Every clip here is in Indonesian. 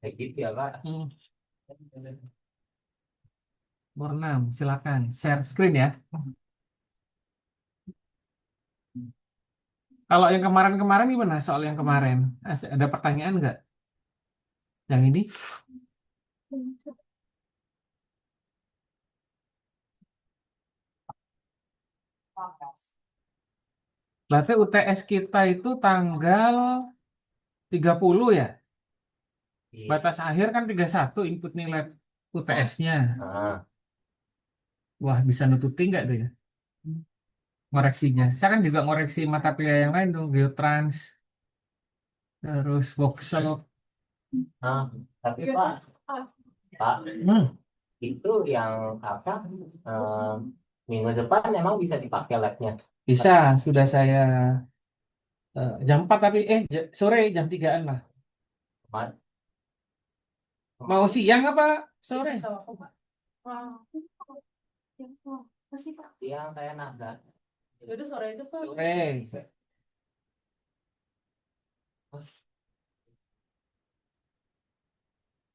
Kayak gitu ya Pak. Hmm, nomor 6, silakan share screen ya. Kalau yang kemarin-kemarin gimana soal yang kemarin? Ada pertanyaan nggak? Yang ini? Berarti UTS kita itu tanggal 30 ya? Iya. Batas akhir kan 31 input nilai UTS-nya. Ah, Wah, bisa nututi nggak tuh ya? Ngoreksinya. Saya kan juga ngoreksi mata kuliah yang lain dong. Geotrans, terus workshop. ah. Tapi Pak, Pak, Hmm, itu yang apa? eh, Minggu depan emang bisa dipakai labnya. bisa, sudah saya jam 4 tapi sore jam 3-an lah. Kemar- Mau siang apa sore? Siang saya nada. Sore.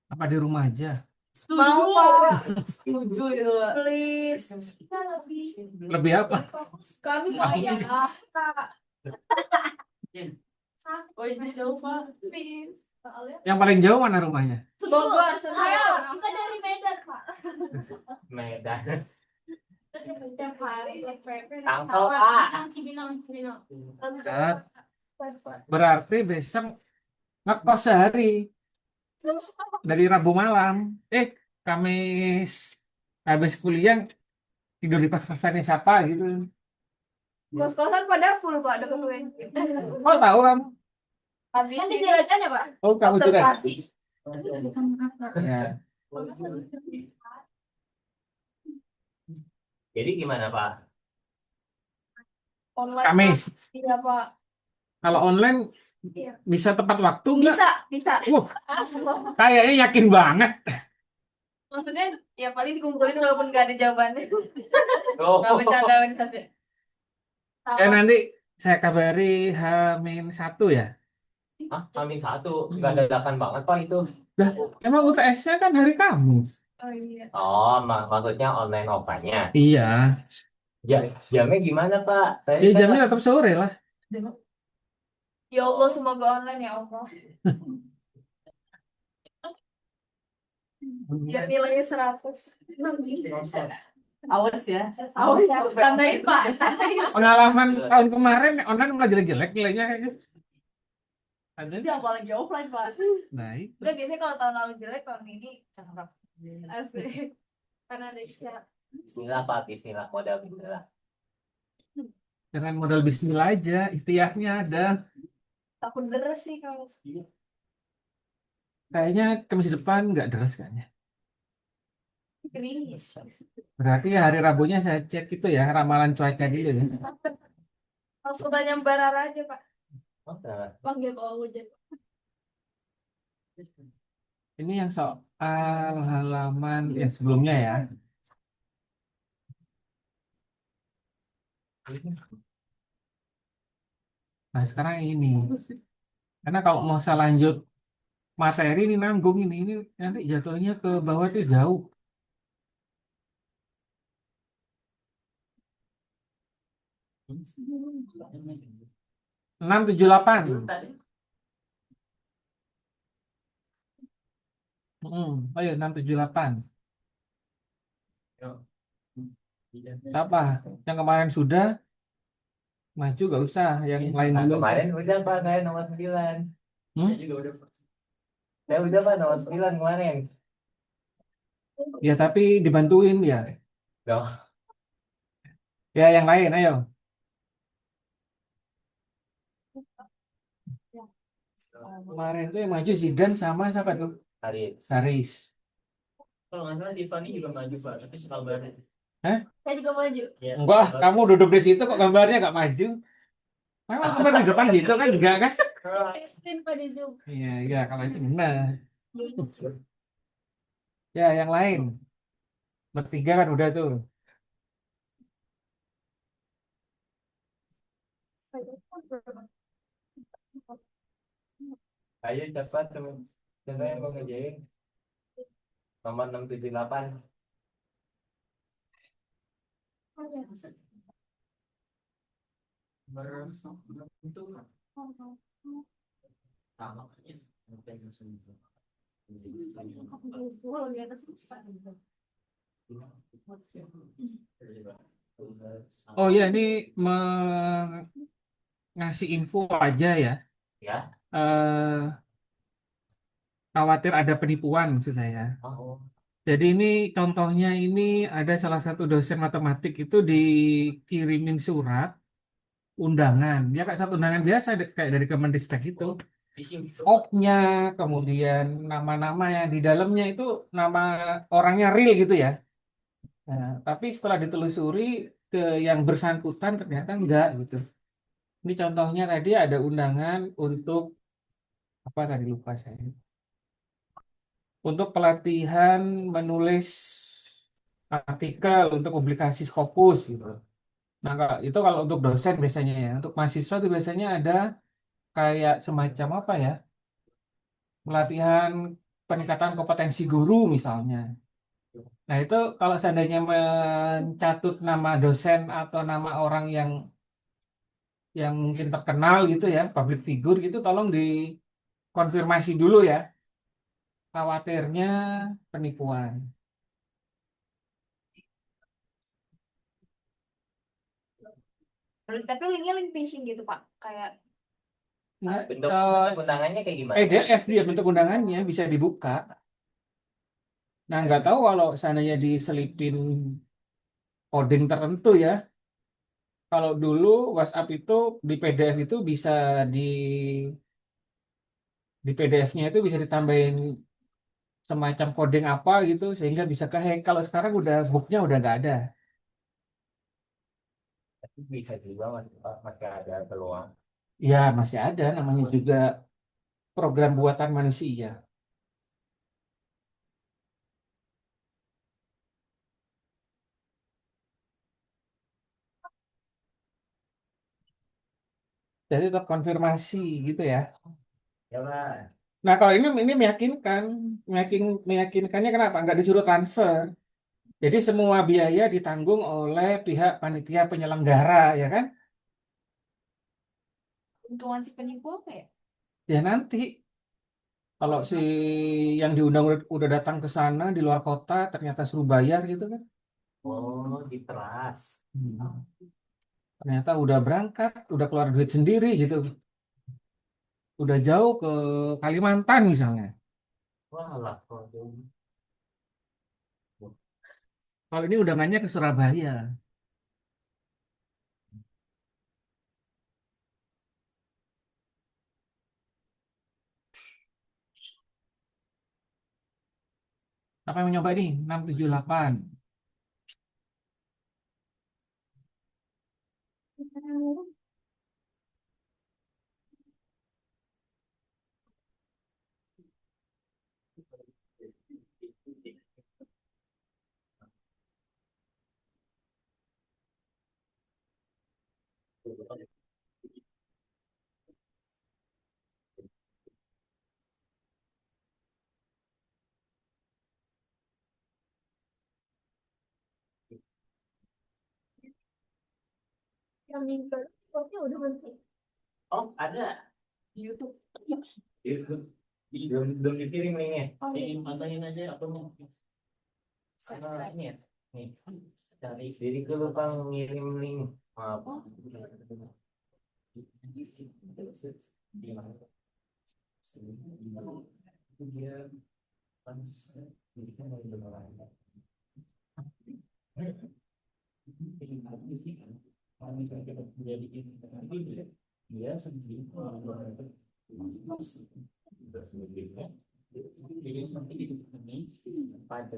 Apa di rumah aja? Setuju, Pak. Setuju itu, Pak. Please. Lebih apa? Kami saya, Kak. Oh, ini jauh, Pak. Please. Yang paling jauh mana rumahnya? Bogor, saya. Kita dari Medan, Pak. Medan. Tiap hari. Tangsel Pak. Cibinong, Cibinong. Ya, berarti besok ngekos sehari dari Rabu malam. Kamis habis kuliah tidur di kos-kosannya siapa gitu. Kos-kosan pada full, Pak. Dapat WC. Oh tahu kamu? Habis kan di Cilacap ya, Pak? Oh kamu sudah? Observasi. Ya. Jadi gimana Pak? Online, Pak. Kamis. Iya, Pak. Kalau online Iya. bisa tepat waktu nggak? Bisa, bisa. Wah, kayaknya yakin banget. Maksudnya ya paling dikumpulin walaupun gak ada jawabannya. Oh, Gak bercanda bercanda. Ya nanti saya kabari H-1 ya. ah, Amin satu. Nggak dadakan banget Pak itu. Dah, emang UTS-nya kan hari Kamis. Oh iya. Oh, maksudnya online offline-nya. Iya, Ya, jamnya gimana Pak? Saya ya kan jamnya tetap sore lah. Ya Allah, semoga online ya Allah. Biar nilainya 100. Awas ya. Awas ya. Tandain Pak. Tandain. Pengalaman tahun kemarin online malah jelek-jelek nilainya kayaknya. Ada? Itu apalagi offline Pak. Nah, itu. Udah biasanya kalau tahun lalu jelek, tahun ini cakep. Asik. Karena ada isyarat. Bismillah Pak, Bismillah, modal Bismillah. Dengan modal bismillah aja, ikhtiarnya ada. Takut deres sih kalau Kayaknya Kamis depan nggak deras kayaknya. gerimis. Berarti hari Rabunya saya cek itu ya, ramalan cuaca dulu ya. Langsung tanya Mbak Rara aja Pak. Oh, nah. Panggil kalau hujan. Ini yang soal halaman yang sebelumnya ya. Nah, sekarang ini. Karena kalau mau saya lanjut materi ini nanggung ini nanti jatuhnya ke bawah itu jauh. 678. Ayo 678. Apa? Yang kemarin sudah maju gak usah, yang lain Nah, dulu. kemarin udah Pak, saya nomor 9. Hmm? Saya udah Pak, nomor 9 kemarin. Ya tapi dibantuin ya. Loh, Ya yang lain, ayo. Kemarin tuh yang maju Zidan sama siapa tuh? Haris. Haris. Kalau nggak salah Tiffany juga maju Pak, tapi suka banget. Hah? Saya juga maju. Ya. Enggak, kamu duduk di situ kok gambarnya gak maju. Memang gambar di depan gitu kan juga kan? Saya screen pada Zoom. Iya, iya kalau itu benar. Ya yang lain. Bertiga kan udah tuh. Ayo cepat teman. Siapa yang mau ngerjain? Nomor 678. Oh ya, ini ngasih info aja ya. Ya. Eh Khawatir ada penipuan maksud saya. Oh. Jadi ini contohnya ini ada salah satu dosen matematik itu dikirimin surat undangan. Ya kayak satu undangan biasa kayak dari Kemendikbud itu. Opnya, kemudian nama-nama yang di dalamnya itu nama orangnya real gitu ya. Nah, tapi setelah ditelusuri ke yang bersangkutan ternyata enggak gitu. Ini contohnya tadi ada undangan untuk apa tadi lupa saya. Untuk pelatihan menulis artikel untuk publikasi Scopus gitu. Nah, itu kalau untuk dosen biasanya ya. Untuk mahasiswa itu biasanya ada kayak semacam apa ya? Pelatihan peningkatan kompetensi guru misalnya. Nah, itu kalau seandainya mencatut nama dosen atau nama orang yang mungkin terkenal gitu ya, public figure gitu, tolong dikonfirmasi dulu ya. Khawatirnya penipuan. Tapi linknya link phishing gitu Pak, kayak Nah, Bentuk undangannya kayak gimana? PDF dia bentuk undangannya bisa dibuka. Nah, nggak tahu kalau seandainya diselipin coding tertentu ya. Kalau dulu WhatsApp itu di PDF itu bisa di di PDF-nya itu bisa ditambahin semacam coding apa gitu sehingga bisa kehack. Kalau sekarang udah booknya udah nggak ada. Tapi bisa juga masih ada peluang. Ya masih ada namanya juga program buatan manusia. Jadi tetap konfirmasi gitu ya. Ya lah. Nah kalau ini meyakinkan, meyakinkannya kenapa? Nggak disuruh transfer. Jadi semua biaya ditanggung oleh pihak panitia penyelenggara ya kan? untungan si penipu apa ya? Ya nanti kalau si yang diundang udah datang ke sana di luar kota ternyata suruh bayar gitu kan? Oh, diperas. Hmm. Ternyata udah berangkat, udah keluar duit sendiri gitu. Udah jauh ke Kalimantan misalnya. Wah lah. Kalau ini undangannya ke Surabaya. Apa yang mau nyoba nih? 678. Yang minggu lalu udah bersih Oh, ada. di YouTube. Itu belum dikirim linknya. Oh, iya. Pasangin aja apa mau? Subscribe. Ini ya. Nih. Cari sendiri ke lupa ngirim link. Maaf. Oh. Dia sendiri jadi seperti itu ini pada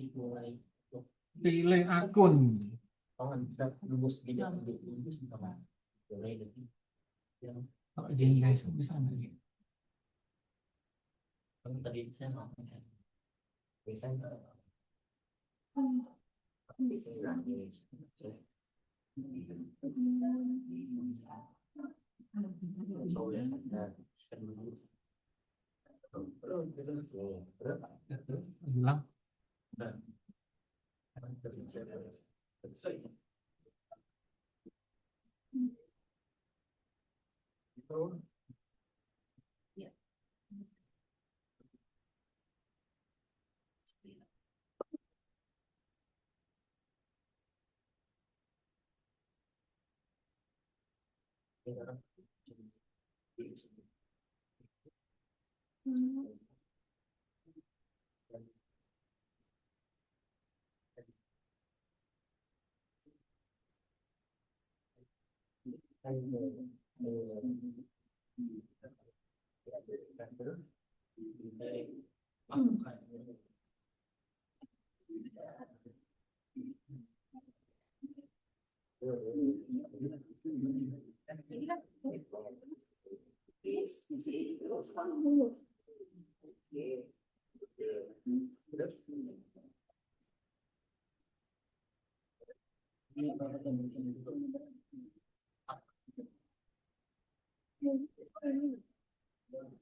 mulai Pilih akun. lulus tidak lulus sama boleh jadi yang Oh, gini guys, bisa nggak? kamu tadi saya ngomong kita Hilang.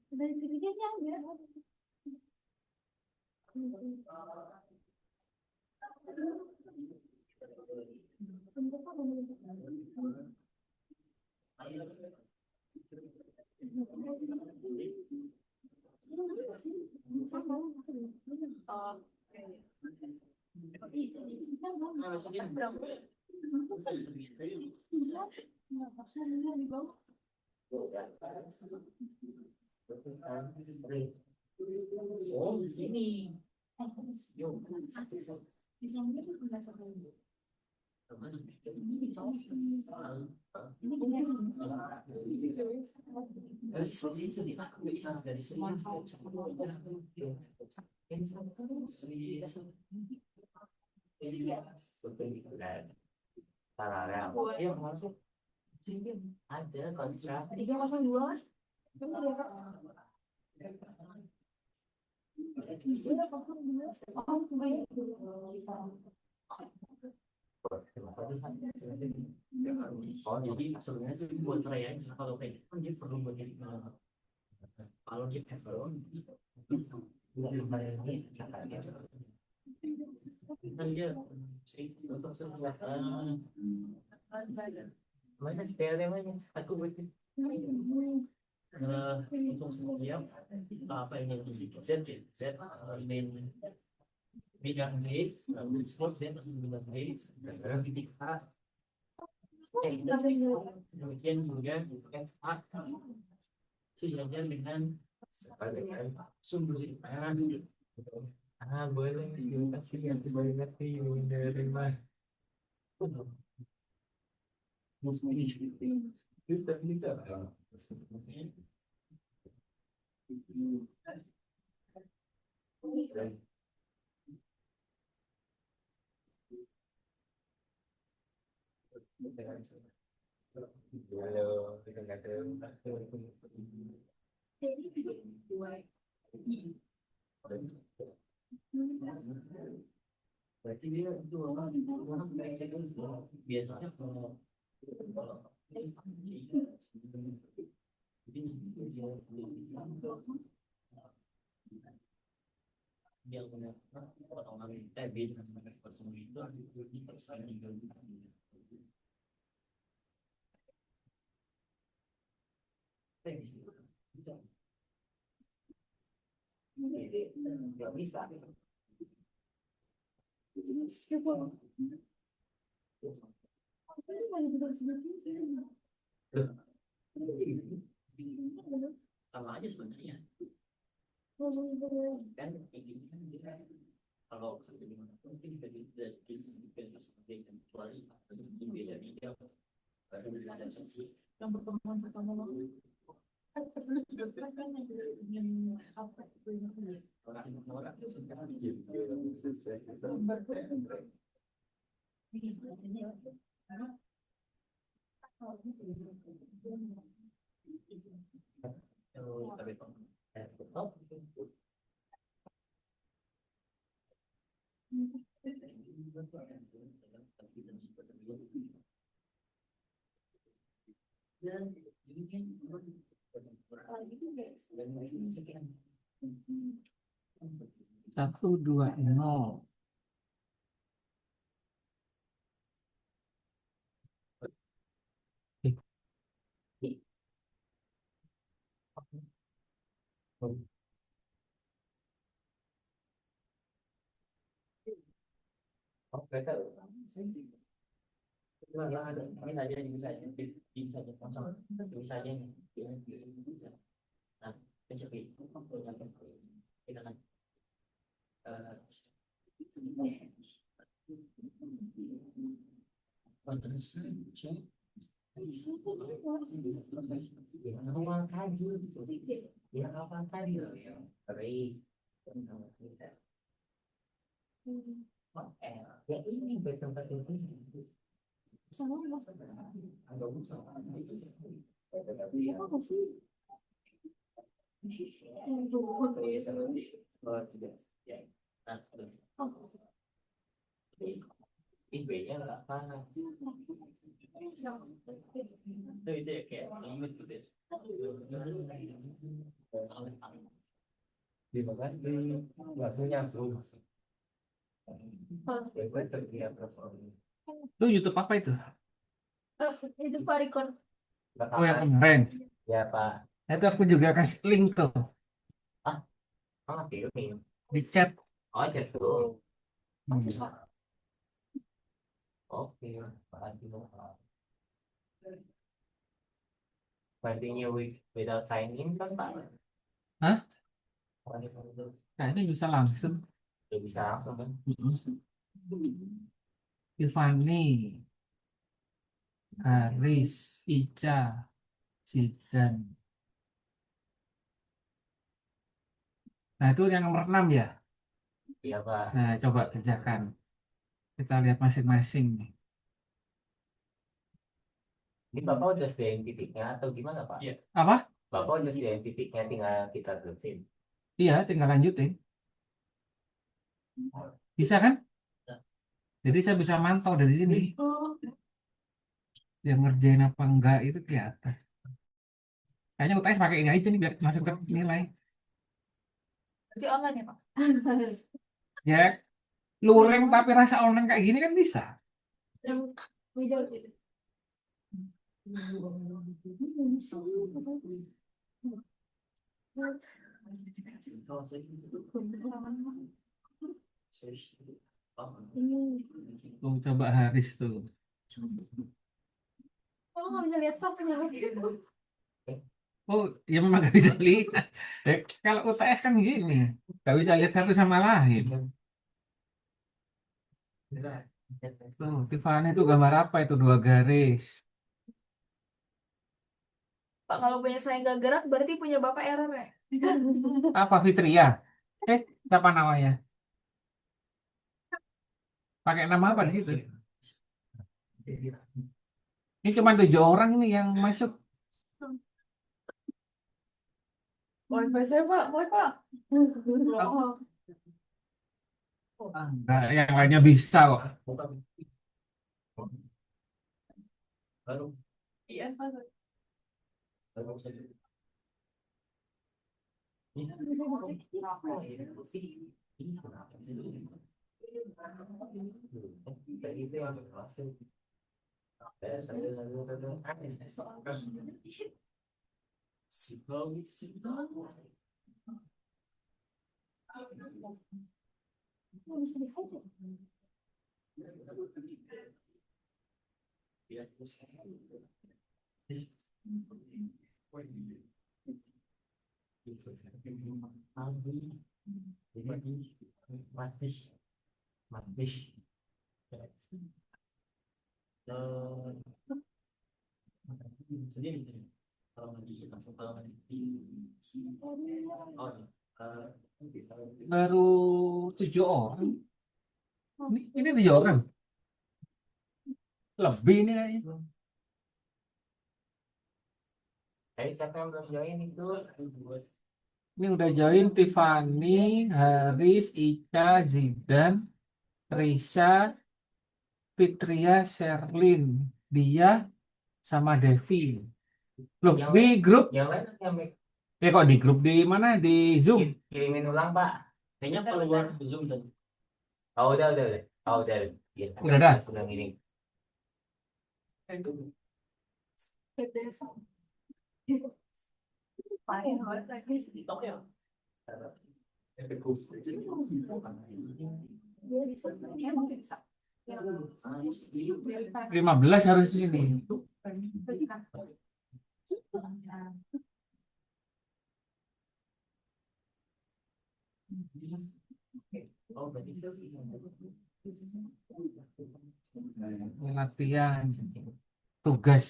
Dari ketiganya ada. Oh, ini. Paralel. Iya, masuk. Ada kontrak. 302. Oh, baik. Oh, jadi sebenarnya itu buat perayaan kalau kayak gitu kan dia perlu begini. Kalau dia Everon, bisa dibayangin caranya. Kan dia untuk sebuah mana telemanya aku bikin untuk setiap apa yang Z Z main bidang base sport dia masih bidang base titik A demikian juga FA sejajar dengan sumber simpanan. Boleh terima kasih yang banyak nih dari mana kita halo kita nggak ada berarti dia itu orang biasanya kalau dia punya orang bin itu persen nggak bisa sama aja sebenarnya kan ini kan kita kalau kerja di mana pun mungkin kita seperti yang kecuali beda beda baru ada sesi yang pertemuan pertama orang sekarang dan ini kan sekian 1-2-0. Oh, mereka Lah, ada ini aja bisa aja bisa aja kosong bisa aja nih nah pencuri kita kan rumah kaji ya apa tadi ya ini tempat itu Ibunya apa? Itu ya kayak imut gitu ya. Dimakan di baksonya tuh. Itu YouTube apa itu? Itu Pak Rikon. Oh, yang kemarin. Ya Pak. Nah, itu aku juga kasih link tuh Oh film. di chat. Oh gitu. Hmm. Oke Pak Adino. Continue without sign in kan Pak? Hah? Kayaknya bisa langsung. Ya bisa langsung kan? Tiffany, Haris, Ica, Zidan. Nah, itu yang nomor 6 ya. Iya Pak. Nah, coba kerjakan. Kita lihat masing-masing nih. Ini Bapak udah sediain titiknya atau gimana Pak? Iya. Apa? Bapak udah sediain titiknya tinggal kita terusin. Iya, tinggal lanjutin. Bisa kan? Jadi saya bisa mantau dari sini. Yang ngerjain apa enggak itu kelihatan. Kayaknya UTS pakai ini aja nih biar masuk ke nilai. Berarti online ya Pak? Ya, luring tapi rasa online kayak gini kan bisa. Yang video gitu. Tuh, coba Haris tuh. Oh, nggak bisa lihat stopnya. Oh, ya memang gak bisa lihat. Kalau UTS kan gini, gak bisa lihat satu sama lain. Tuh, Tiffany itu gambar apa itu 2 garis? Pak, kalau punya saya nggak gerak, berarti punya Bapak error ya? Apa Fitria? Siapa namanya? Pakai nama apa di situ? Ini cuma 7 orang nih yang masuk. Wifi saya Pak, boleh Pak? Enggak, yang lainnya bisa kok. Baru Iya, Pak. baru saja. Tadi itu yang berhasil. Mati. Sendiri kalau langsung Baru 7 orang. Ini 7 orang. Lebih nih kayaknya. siapa yang belum join itu? Ini udah join Tiffany, Haris, Ica, Zidan, Risa, Fitria, Sherlyn, dia sama Devi. Loh, Yang di grup yang lain yang Kok di grup di mana? Di Zoom? Kirimin ulang Pak. Kayaknya keluar Zoom dan Oh udah. Oh udah. Ya, Udah ada? sedang ini. TikTok ya. 15 harus di sini. Oh, berarti Latihan tugas.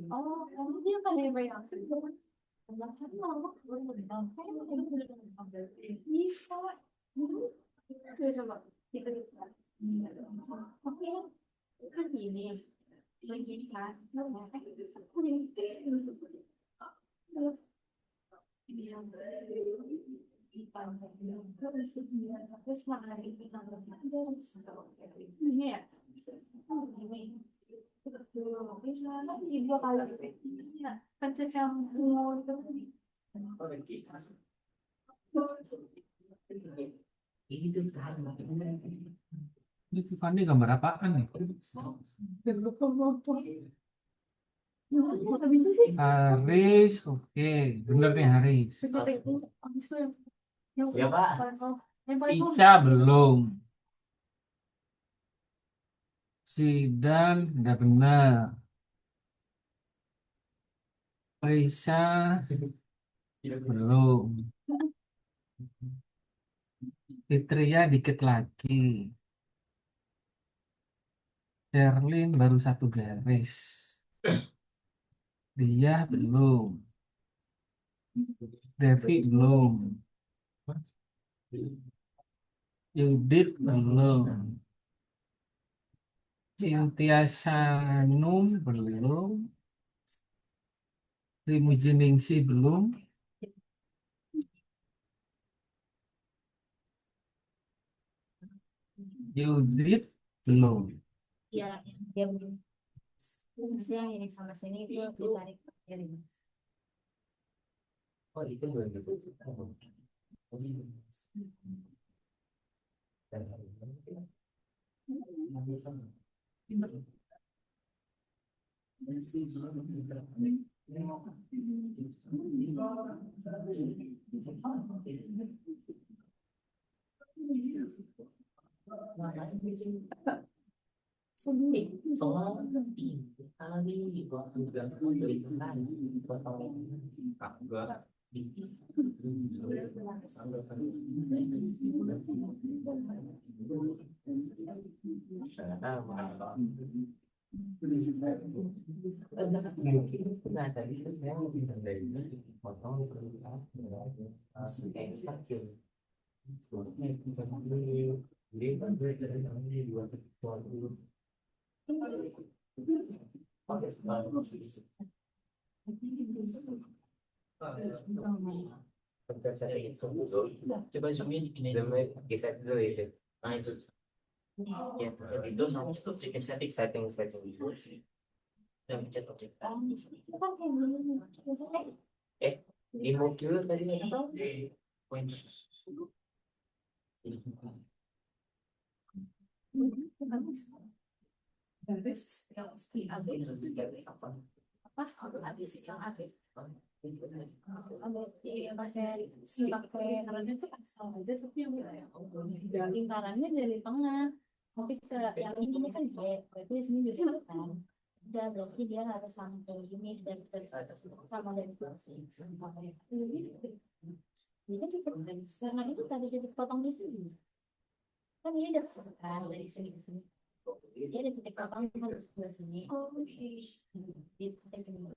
Oh, dia kan yang banyak. Bisa. Coba coba. Kita lihat. Tapi kan gini. Lagi kan. Ini yang terus makan ini ya. Ini. Ibu kalau ya pencet yang ini tuh tahan. Ini Tiffany gambar apaan nih? bisa sih. Haris, oke, bener nih Haris. Habis itu yang Ya Pak. yang paling Ica belum. Zidan udah bener. Raisa belum. Fitria dikit lagi. Sherlyn baru 1 garis. Dia belum. Devi belum. Yudit belum. Cynthia Sanum belum. Rimuji Ningsi belum. Yudit belum. Ya, dia belum. Yang ini sama sini itu ditarik. Oh itu belum gitu. Nah tadi itu saya bilang dari potong kayak kecil. Dia kan dari dua dulu. Coba zoomnya dipindahin. Geser dulu itu. Nah itu. Ya, itu sama itu bikin setting. Setting. Dan pencet objek. Di move dulu tadi. Poin. habis yang si AB terus juga apa habis yang AB yang pasnya si pakai karena itu asal aja tapi yang Lingkarannya dari tengah, tapi ke yang ini kan J, berarti di sini juga kan. Udah berarti dia harus sampai ini dan sama dari sini. Jadi karena itu tadi titik potong di sini. Kan ini udah selesai dari sini ke sini. Dia ada titik potong harus ke sini. oh oke Di titik ini.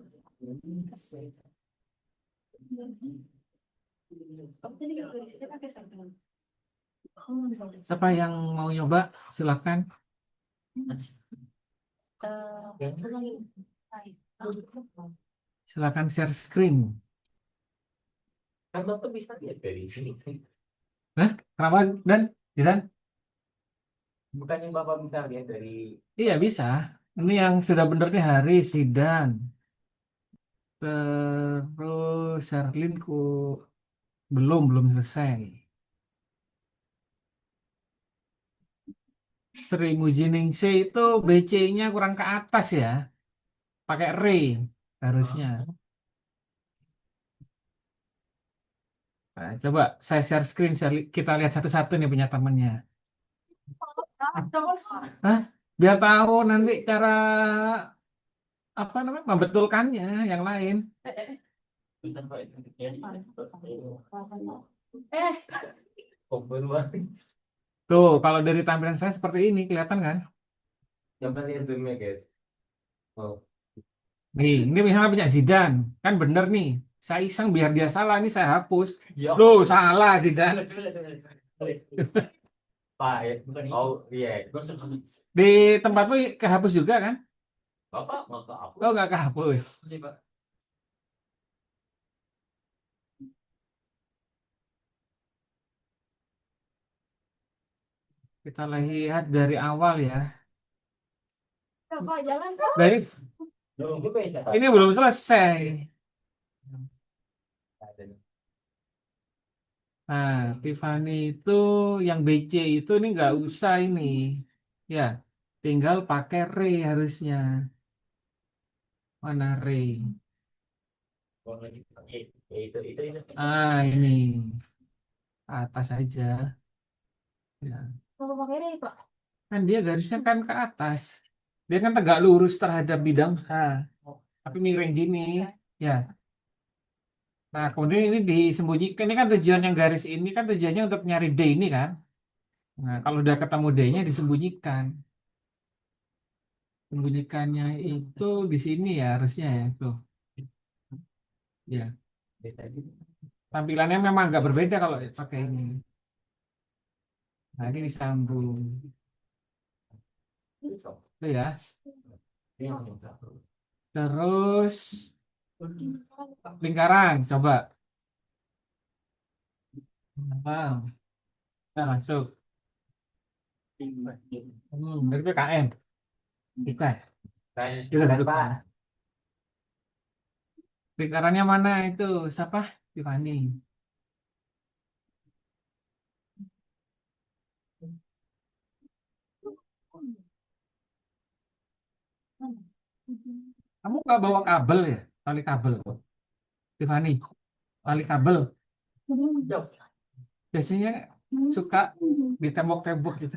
Kamu tadi kalau dari sini pakai sabun. Siapa yang mau nyoba? Silakan. Silakan share screen. Kan Bapak bisa lihat dari sini. Kenapa Dan? Bukannya Bapak bisa lihat dari Iya bisa. Ini yang sudah bener nih Haris, Zidan. Terus Sherlyn ku belum selesai. Sri Mujiningsi itu BC-nya kurang ke atas ya. Pakai re harusnya. Nah, coba saya share screen, kita lihat satu-satu nih punya temennya. Hah? Biar tahu nanti cara apa namanya membetulkannya yang lain. open banget. Tuh, kalau dari tampilan saya seperti ini kelihatan kan? Coba lihat zoomnya guys. Oh, Nih, ini misalnya punya Zidan, kan bener nih. Saya iseng biar dia salah, ini saya hapus. Ya. Loh, salah Zidan. Pak, ya. Bukan ini. Oh iya. Di tempatmu kehapus juga kan? Bapak mau ke apa? Oh, nggak kehapus. Sih, Pak. Kita lihat dari awal ya. Pak, jalan. Dari Belum juga ya, Pak. ini belum selesai. Nah, Tiffany itu yang BC itu ini nggak usah ini. Ya, tinggal pakai re harusnya. Mana re? Oh, lagi. Ya, itu. Ini atas aja. Ya. Mau pakai ini, Pak. Kan dia garisnya kan ke atas. Dia kan tegak lurus terhadap bidang H. Tapi miring gini. Ya. Nah, kemudian ini disembunyikan. Ini kan tujuan yang garis ini kan tujuannya untuk nyari D ini kan. Nah, kalau udah ketemu D-nya disembunyikan. Sembunyikannya itu di sini ya harusnya ya. Tuh. Ya. Tampilannya memang agak berbeda kalau pakai ini. Nah, ini disambung. Itu ya. Terus lingkaran, coba. Nah, kita masuk. Dari PKM. Kita. Kita Kan duduk. Pak. Lingkarannya mana itu? Siapa? Tiffany. Kamu nggak bawa kabel ya? Tali kabel. Tiffany, tali kabel. Biasanya suka di tembok-tembok gitu.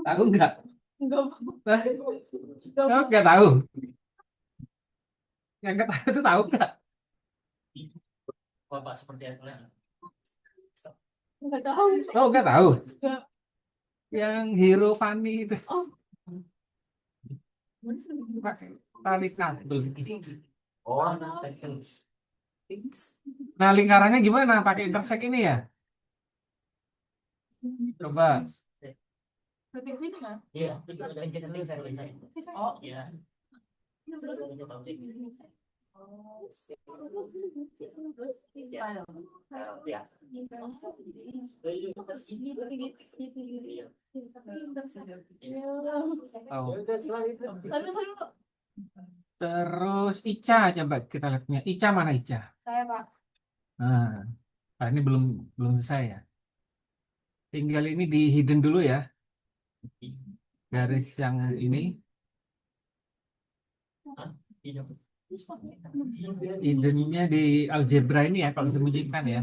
Tahu nggak? Enggak, Nah, enggak, kamu nggak tahu. Yang nggak tahu itu tahu nggak? Bapak seperti apa? enggak tahu. Oh, nggak tahu. Enggak. Yang Hero Fanny itu Oh, pakai tali kabel. Oh, Nah, lingkarannya gimana? Pakai intersect ini ya? Coba. berarti sini kan? iya, itu ada pencet saya lihat. Oh, iya. Ya. Oh. Lalu Terus Ica, coba kita lihat punya Ica mana Ica? saya, Pak. Nah, ini belum belum selesai ya. Tinggal ini di hidden dulu ya. Garis yang ini. Hiddennya di algebra ini ya, kalau disembunyikan ya.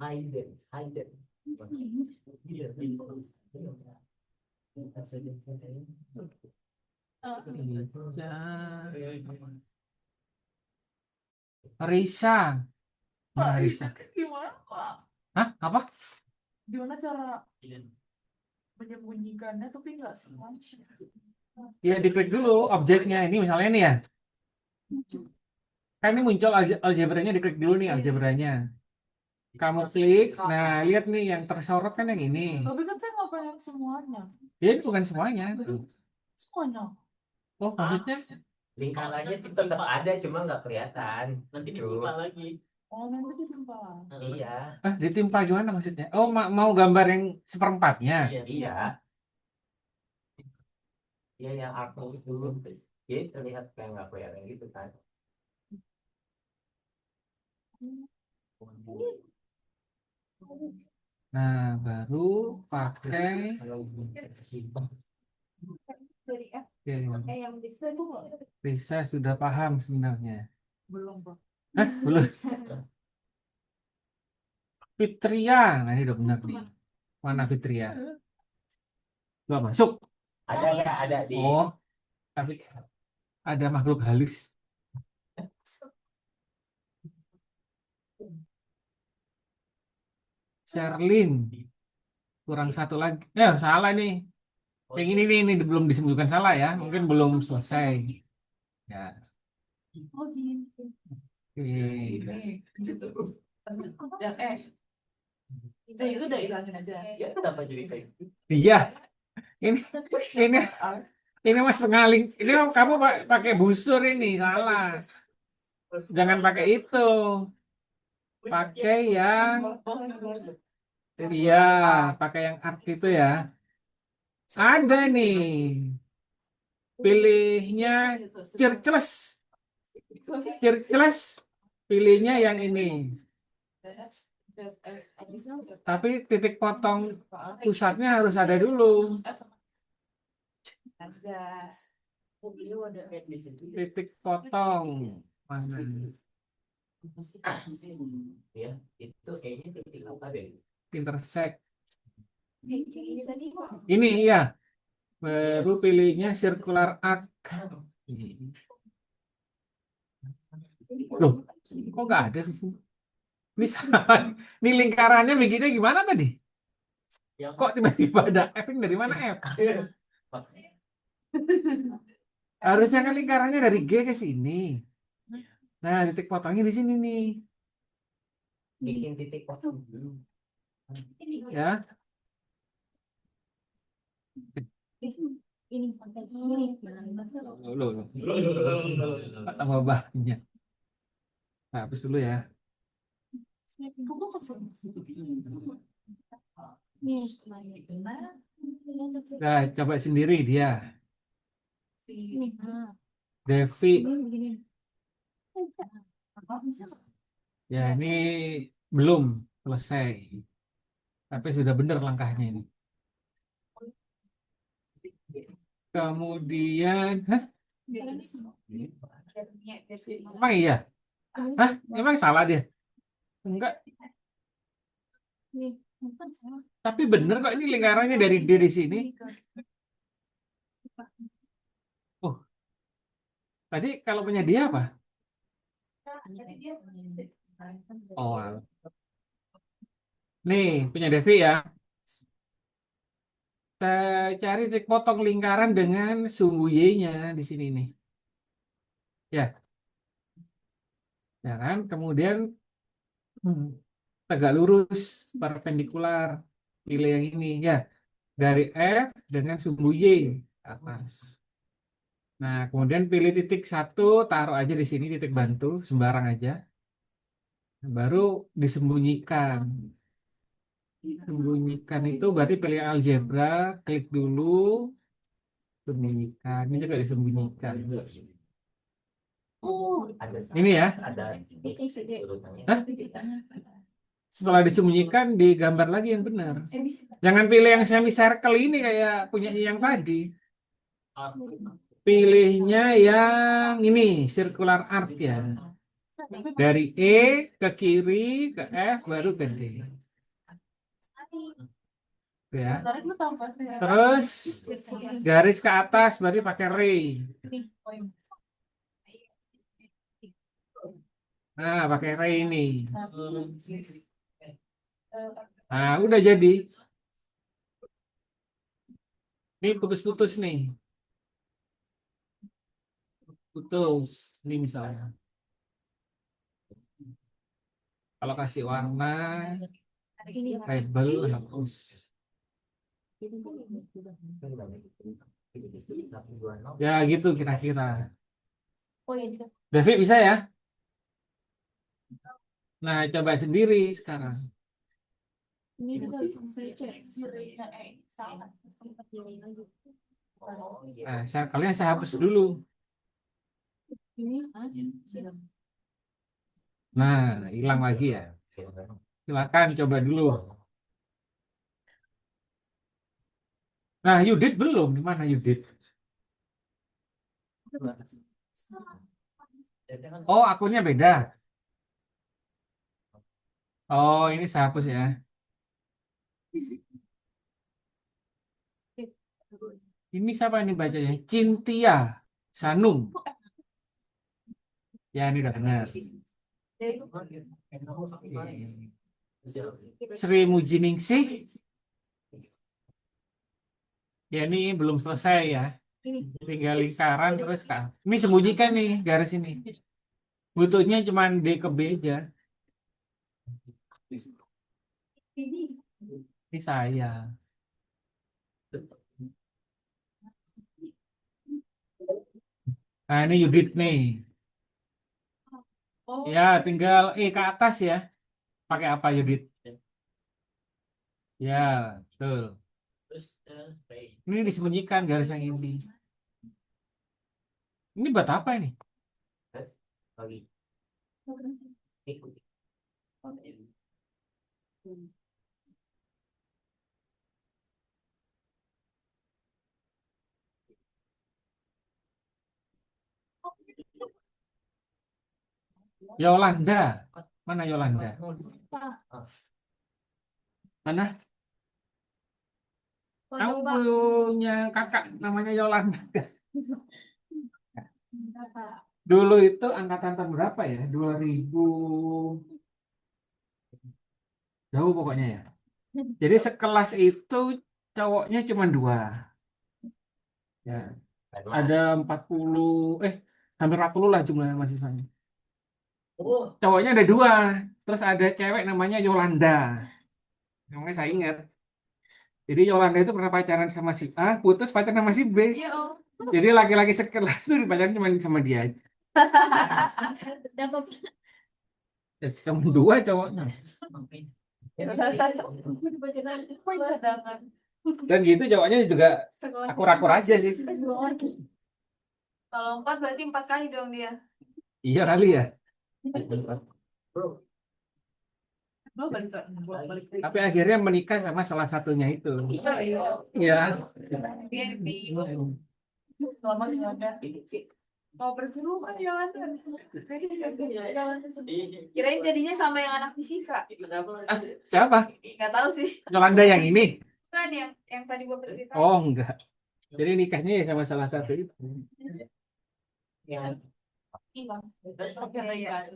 Hide. Ica. Risa. Mana Risa? Gimana, Pak? Hah? Apa? Gimana cara menyembunyikannya tapi nggak semuanya? Ya diklik dulu objeknya ini misalnya nih ya. Kan ini muncul aljabranya, diklik dulu nih aljabranya. Kamu klik, nah lihat nih yang tersorot kan yang ini. Tapi kan saya nggak pengen semuanya. Ya ini bukan semuanya. Semuanya. Oh maksudnya Lingkarannya tuh tetap ada, cuma nggak kelihatan. Nanti Gitu. dibuka lagi. Oh, nanti disimpan. Iya, ditimpa gimana maksudnya? Oh mau gambar yang seperempatnya. Iya. iya. Iya yang aku dulu. Jadi terlihat kayak nggak kelihatan gitu kan. Nah baru pakai Dari F Oke, yang bisa itu nggak? Risa sudah paham sebenarnya. Belum, Pak. Hah, belum. Fitria, nah ini udah benar nih. Mana Fitria? Gak masuk. Ada nggak ada di Oh, tapi ada makhluk halus. Sherlyn, kurang satu lagi. Salah nih. Yang ini belum disebutkan salah ya. Mungkin belum selesai. Ya. Oh, gitu. Oke. Yang F. Itu udah hilangin aja. ya kenapa jadi kayak gitu? Dia. Ini ini mas setengah link. Ini kamu pakai busur ini salah. Jangan pakai itu. Pakai yang iya, pakai yang art itu ya. Ada nih. Pilihnya Circles. Circles. Pilihnya yang ini. Tapi titik potong pusatnya harus ada dulu. Titik potong. Mana? Ya, itu kayaknya titik apa deh? Intersect. Ini tadi kok. Ini ya. Baru pilihnya circular arc. Loh, kok nggak ada sih? Ini salah. Ini lingkarannya begini gimana tadi? Kok tiba-tiba ada F? Ini dari mana F? Harusnya kan lingkarannya dari G ke sini. Nah, titik potongnya di sini nih. Bikin titik potong dulu. Ya. Ini pakai ini. Loh. Tambah banyak. Nah, habis dulu ya. Nah, coba sendiri dia. Ini. Devi. Begini. Ya, ini belum selesai. Tapi sudah benar langkahnya ini. Kemudian, emang iya? Hah? Emang salah dia? Enggak. Tapi bener kok ini lingkarannya dari D di sini. Oh, tadi kalau punya dia apa? Oh, nih punya Devi ya. Kita cari titik potong lingkaran dengan sumbu Y-nya di sini nih. Ya kan? Kemudian tegak lurus, perpendikular. Pilih yang ini ya. Dari F dengan sumbu Y atas. Nah, kemudian pilih titik satu, taruh aja di sini titik bantu, sembarang aja. Baru disembunyikan. Sembunyikan itu berarti pilih algebra, klik dulu, sembunyikan. Ini juga disembunyikan. Ada Ini ya. ada urutannya. Hah? Setelah disembunyikan, digambar lagi yang benar. Jangan pilih yang semi circle ini kayak punyanya yang tadi. Pilihnya yang ini, circular arc ya. Dari E ke kiri, ke F, baru ke D. Ya. Terus garis ke atas berarti pakai ray. Nah, pakai ray ini. Nah, udah jadi. Ini putus-putus nih. Putus. Ini misalnya. Kalau kasih warna, Ini label, hapus. Ya gitu kira-kira. poin. David bisa ya? Nah, coba sendiri sekarang. Ini juga saya cek sirinya sama seperti ini. Nah, kalian saya hapus dulu. Ini Nah, hilang lagi ya. Silakan coba dulu. Nah, Yudit belum. Di mana Yudit? Oh, akunnya beda. Oh, ini saya hapus ya. Ini siapa ini bacanya? Cintia Sanum. Ya, ini udah benar. Sri Mujiningsih. Ya, ini belum selesai ya. Tinggal lingkaran terus kan. Ini sembunyikan nih garis ini. Butuhnya cuma D ke B aja. Ini saya. Nah, ini Yudit nih. Ya, tinggal ke atas ya. Pakai apa Yudit? Ya, betul. Terus Ini disembunyikan garis yang ini. Ini buat apa ini? lagi ikut. Yolanda. Mana Yolanda? Mana? Kamu punya kakak namanya Yolanda. Dulu itu angkatan tahun berapa ya? 2000. Jauh pokoknya ya. Jadi sekelas itu cowoknya cuma 2. Ya, ada 40, hampir 40 lah jumlah mahasiswanya. Oh, Cowoknya ada 2. Terus ada cewek namanya Yolanda. Namanya saya ingat. Jadi Yolanda itu pernah pacaran sama si A, putus pacaran sama si B. Jadi laki-laki sekelas itu dipacaran cuma sama dia aja. dapat Ya, cuma 2 cowoknya. Dan gitu cowoknya juga akur-akur aja sih. Kalau 4 berarti 4 kali dong dia. Iya kali ya. Tapi akhirnya menikah sama salah satunya itu. Iya. Mau berjumpa Yolanda. Kirain jadinya sama yang anak fisika. Ah, siapa? Gak tahu sih. Yolanda yang ini? Kan yang tadi gua cerita. Oh enggak. Jadi nikahnya ya sama salah satu itu. yang Hilang. Oke, ya.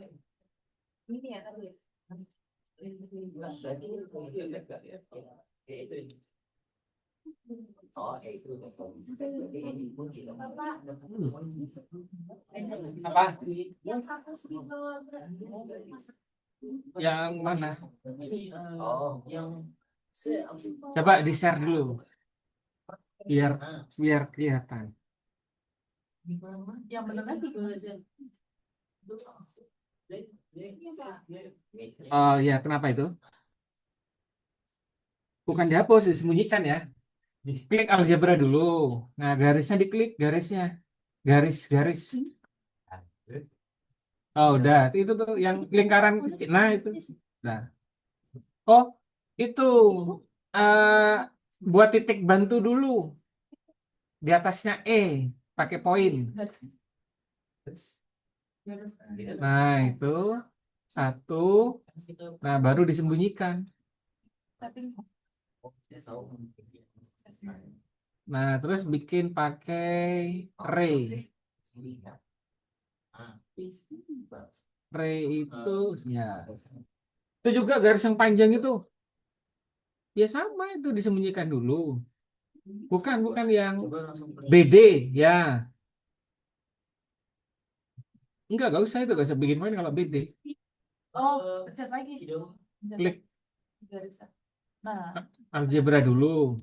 Ini ya tadi. Apa? yang hapus di bawah. Yang mana? oh yang Coba di-share dulu. Biar kelihatan. Yang benar lagi. Oh ya, kenapa itu? Bukan dihapus, disembunyikan ya. Klik algebra dulu. Nah, garisnya diklik, garisnya. Garis. Oh, udah. Itu tuh yang lingkaran kecil. Nah, itu. Nah. Oh, itu. eh buat titik bantu dulu. Di atasnya pakai poin. Nah, itu. 1. Nah, baru disembunyikan. Nah, terus bikin pakai ray. Ray itu ya. Itu juga garis yang panjang itu. Ya sama itu disembunyikan dulu. Bukan yang Coba langsung ke BD ya. Enggak usah itu, gak usah bikin main kalau BD. Oh, pencet lagi. video. Pencet Klik lagi garisan. Nah, algebra dulu.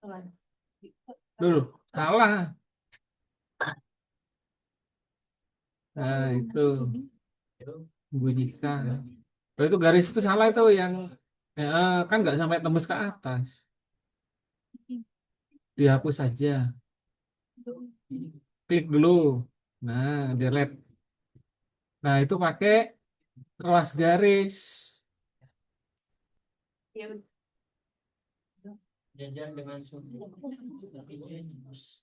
telan. Dulu. Salah. Nah, itu Itu bunyikan. Kalau itu garis itu salah itu yang kan nggak sampai tembus ke atas. Dihapus saja. Klik dulu. Nah, delete. Nah, itu pakai ruas garis. Ya udah. jajar dengan sumbu. Tapi dia tembus.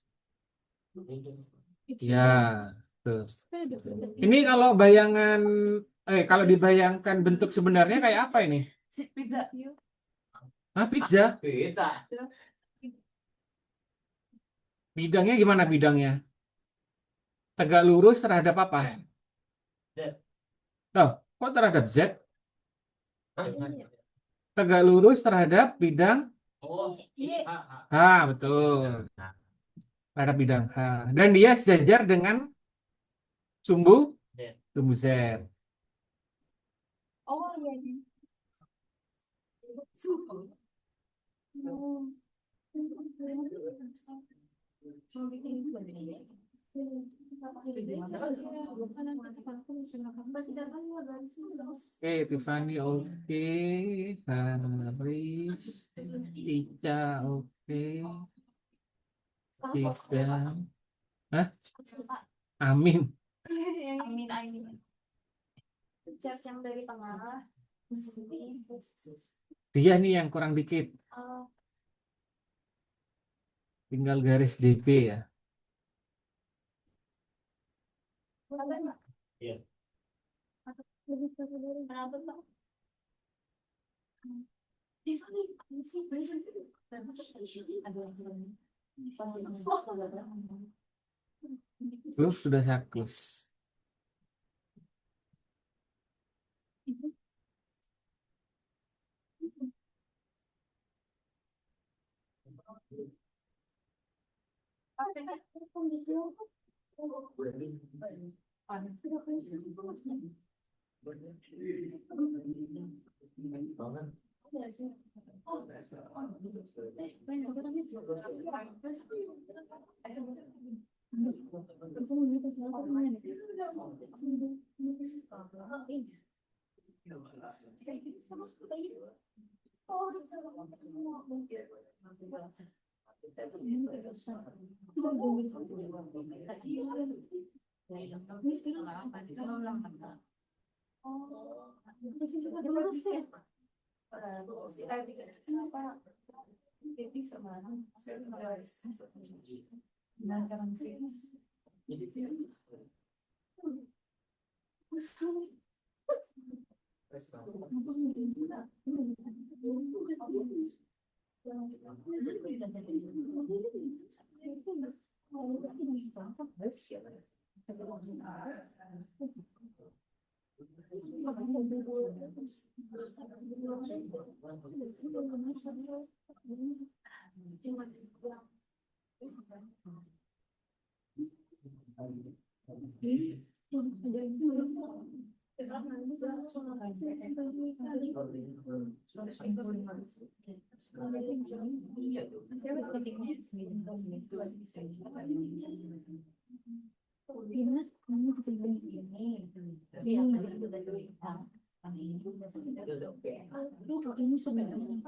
Ya, tuh. Ini kalau kalau dibayangkan bentuk sebenarnya kayak apa ini? Pizza. Yuk. Hah, pizza? Bisa. Bidangnya gimana bidangnya? Tegak lurus terhadap apa? Z. Oh, kok terhadap Z? Hah? Tegak lurus terhadap bidang Oh, Iya. H. betul. Terhadap bidang H. Dan dia sejajar dengan sumbu Z. sumbu Z. Oh, iya. Iya. Super. Oke, Tiffany oke. Haris, Ica oke. Kita. Hah? Amin. Amin, amin. Pencet yang dari tengah. Dia nih yang kurang dikit. Oh, Tinggal garis DB ya. Iya. kenapa Pak? Tiffany, sih, Terus sudah saklus. ini sebenarnya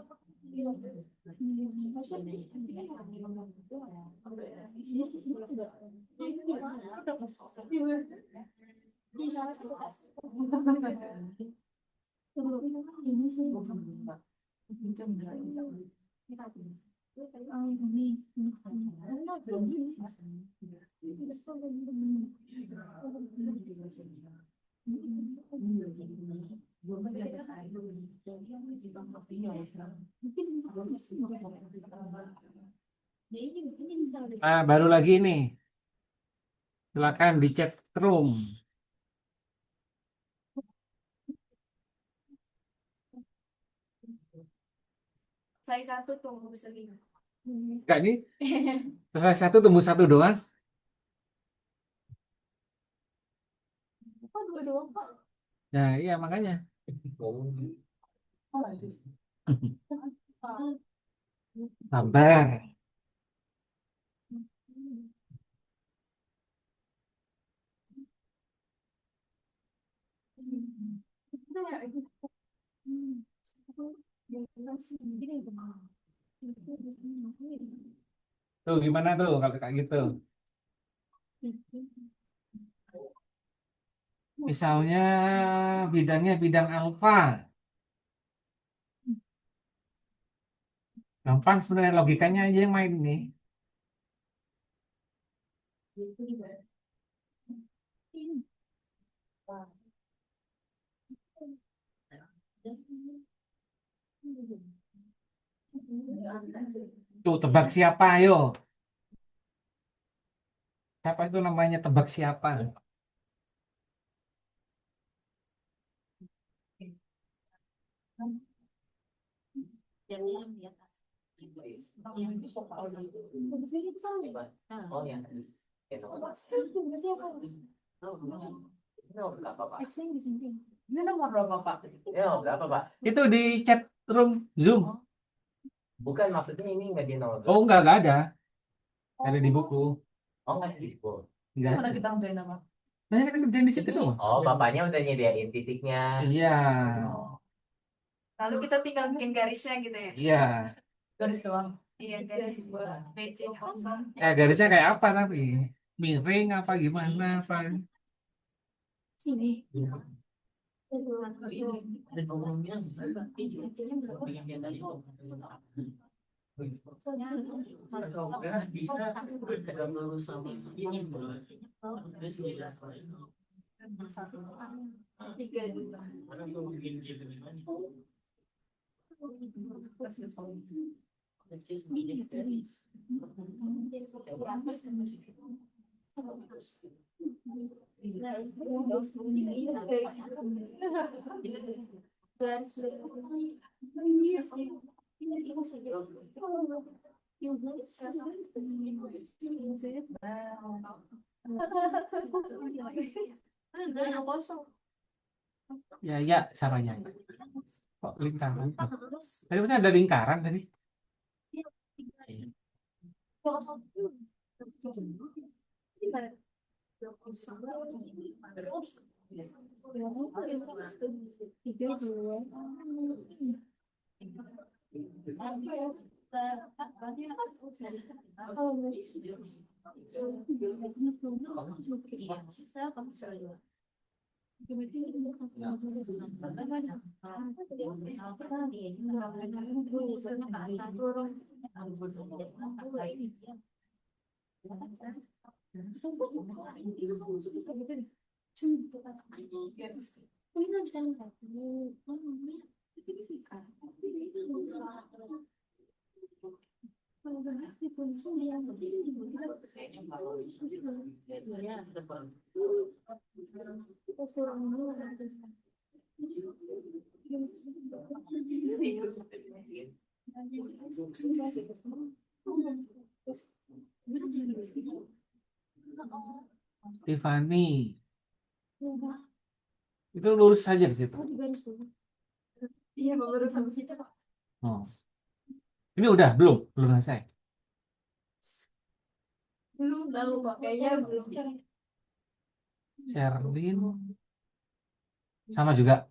Baru lagi nih. Silakan di chat room. selesai satu tunggu selima. Enggak nih, selesai satu tumbuh satu doang. Kok dua-dua Pak? Nah, iya makanya. Sabar. Tuh gimana tuh kalau kayak gitu? Misalnya bidangnya bidang alfa. Gampang sebenarnya logikanya aja yang main nih. Tuh tebak siapa ayo. Siapa itu namanya tebak siapa? Jadi yang di atas. Oh ya. Berapa Pak? Ini nomor berapa Pak? Berapa Pak? Itu di chat room Zoom. Bukan maksudnya ini nggak di nomor. Oh enggak ada. Nggak ada di buku. Oh nggak di buku. Enggak. Mana kita ngerjain apa? Nah, kita kerjain di situ doang. Oh bapaknya udah nyediain titiknya. Iya. Lalu kita tinggal bikin garisnya gitu ya? Iya. Garis doang. Iya, garis buat BC. Garisnya kayak apa tapi? Miring apa gimana apa? Sini. Dan ngomongnya yang dia tadi ada lurus sama ini terus dia Tiga dua. orang tuh bikin dia bagaimana Percis begini garis Garis kosong. Ya ya samanya. Kok lingkaran? Tadi betul ada lingkaran tadi. Tiga dua. Tiffany. Itu lurus saja ke situ. Iya, baru habis itu Pak. Oh. Ini udah belum selesai. Belum tahu Pak, kayaknya belum. Sherlyn sama juga.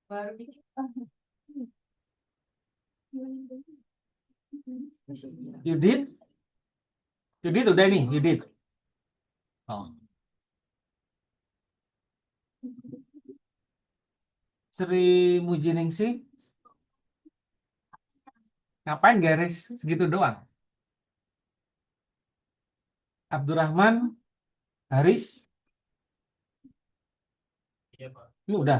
Baru bikin. Yudit. Yudit udah nih, Yudit. Oh. Sri Mujiningsih. Ngapain garis segitu doang? Abdurrahman Haris. iya Pak Ini udah.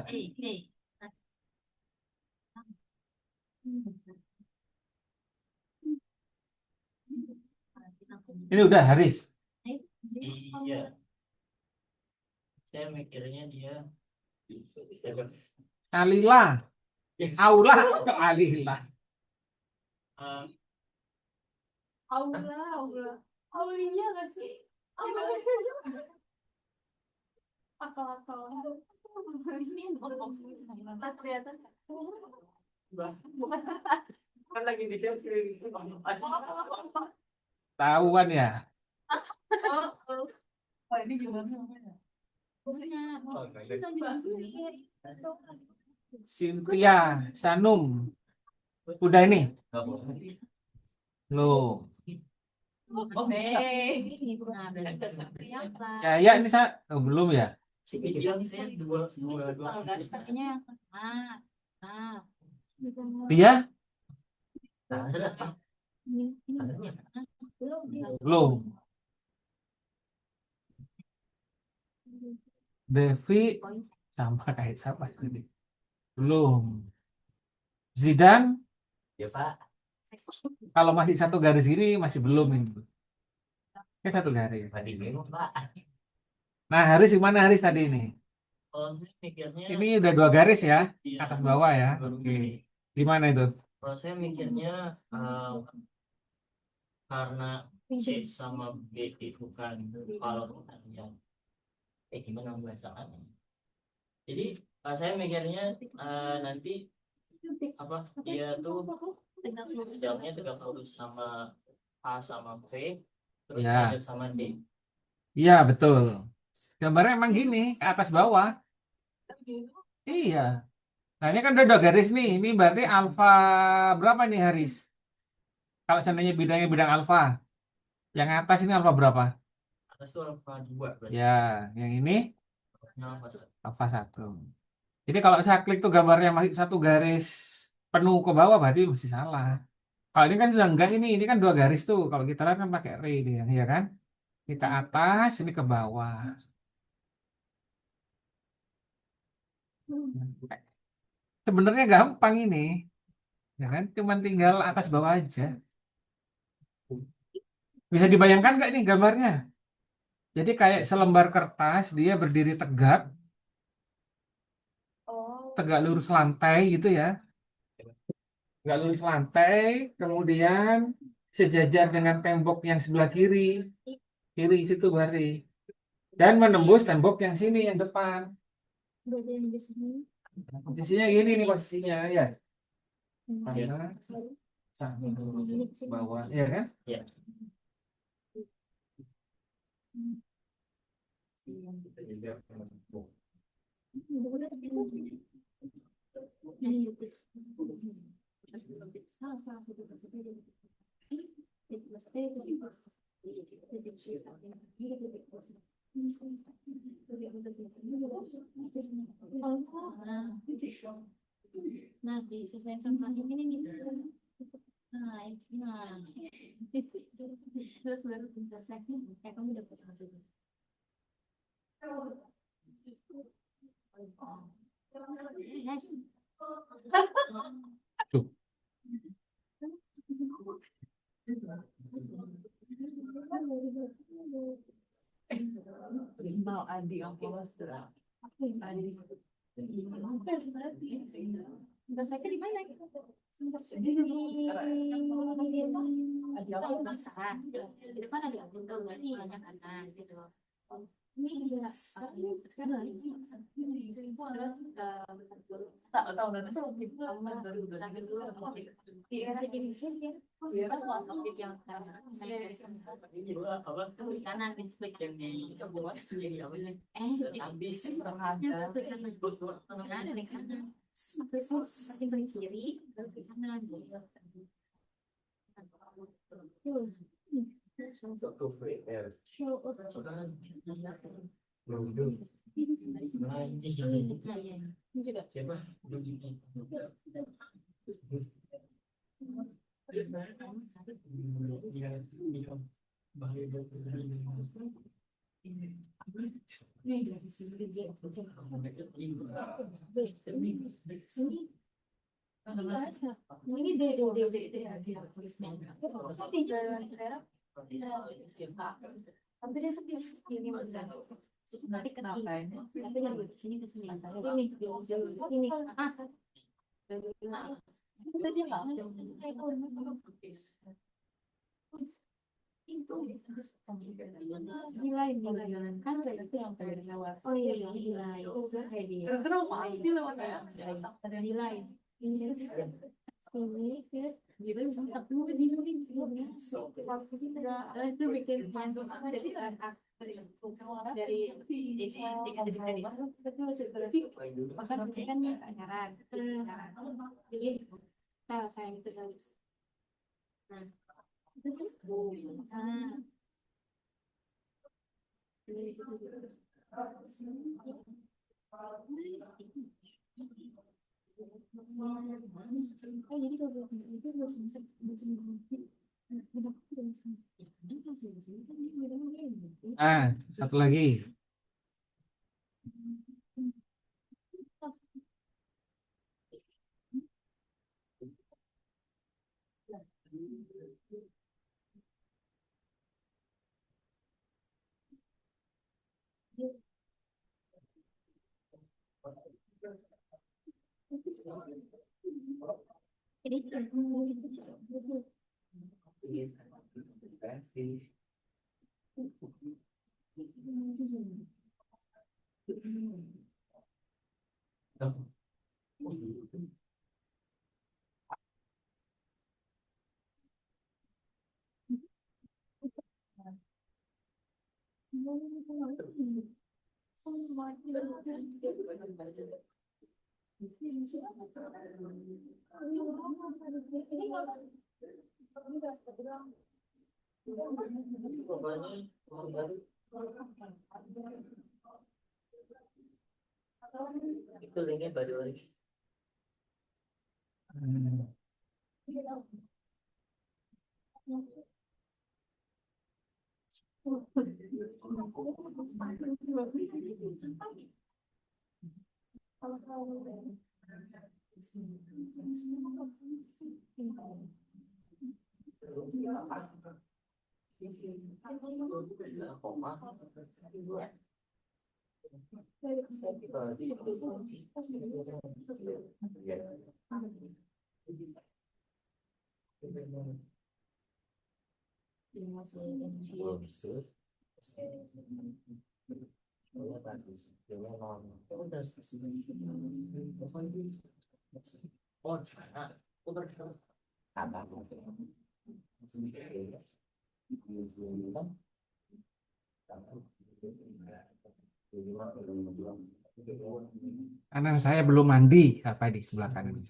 Ini udah Haris. iya saya mikirnya dia Alila. Aula. Alila. Eh, Aulia nggak sih? Akal-akal. Ini ngomong tak kelihatan. kan lagi di share screen. Tahuan ya. Oh, ini gimana namanya? Maksudnya, kita juga sulit. Cynthia Sanum. Udah ini. Nggak boleh. Loh. Ini nah berarti kelihatan. Ya ini belum ya. Si Ideal nih saya dua Kalau nggak sepertinya nah Dia Nah, ini sebenarnya belum dia belum. Devi sama kayak siapa tadi? Belum. Zidane Ya Pak, kalau masih satu garis ini masih belum ini. Satu garis. tadi minum Pak. Nah, Haris gimana Haris tadi ini? kalau saya mikirnya Ini udah dua garis ya, iya, atas bawah ya. Oke. Gimana itu? kalau saya mikirnya karena C sama B itu kan kalau yang gimana membahasakannya. Jadi saya mikirnya nanti apa dia tuh jalannya tegak lurus sama A sama V terus Ya. ada sama D. Iya, betul. Gambarnya emang gini, ke atas bawah. Iya. Nah, ini kan udah dua garis nih. Ini berarti alfa berapa nih Haris? Kalau seandainya bidangnya bidang alfa. Yang atas ini alfa berapa? Atas itu alfa 2 berarti. Ya, yang ini Alfa 1. alfa 1. Jadi kalau saya klik tuh gambarnya masih satu garis penuh ke bawah berarti masih salah. Kalau ini kan sudah enggak ini kan dua garis tuh. Kalau kita lihat kan pakai ray dia, ya kan? Kita atas, ini ke bawah. Sebenarnya gampang ini, ya kan? Cuman tinggal atas bawah aja. Bisa dibayangkan nggak nih gambarnya? Jadi kayak selembar kertas, dia berdiri tegak, tegak lurus lantai gitu ya. Tegak lurus lantai, kemudian sejajar dengan tembok yang sebelah kiri. Kiri situ berarti. Dan menembus tembok yang sini, yang depan. Berarti yang di sini. Posisinya gini nih posisinya ya. Panas, sampai bawah, ya kan? Ya. Nah, di sesuai sama ini nih. Nah. Terus baru interseksi, kayak kamu dapat hasilnya. Tuh. mau Adi Angkolos Adi Interseksi di mana? Itu kan ada bundel berarti banyak kanan gitu. Ini juga sekarang tak tahu dan saya waktu itu tahun 2023 dulu iya jadi sih ya kan waktu yang saya dari sana Ini juga apa? kiri kanan di klik Yang dicoba jadi apa sih? Habis yang klik kanan dari kanan masih klik kiri baru klik kanan Satu free air. Siapa? nih dari sini dia ini tapi dia sepi ini tapi kenapa ini tapi nggak di sini ke sini ini Itu dia nggak ada. Itu nilai kan kayak itu yang tadi lewat. Oh iya nilai. Kayak dia. Kenapa dia lewat ya? Ada nilai. Ini gitu bisa dulu itu bikin masuk jadi dari si tapi pasal kan ajaran jadi salah saya itu harus nah itu terus jadi kalau itu harus bisa Satu lagi. jadi Kasih. Itu linknya baru list. Karena saya belum mandi, apa di sebelah kanan.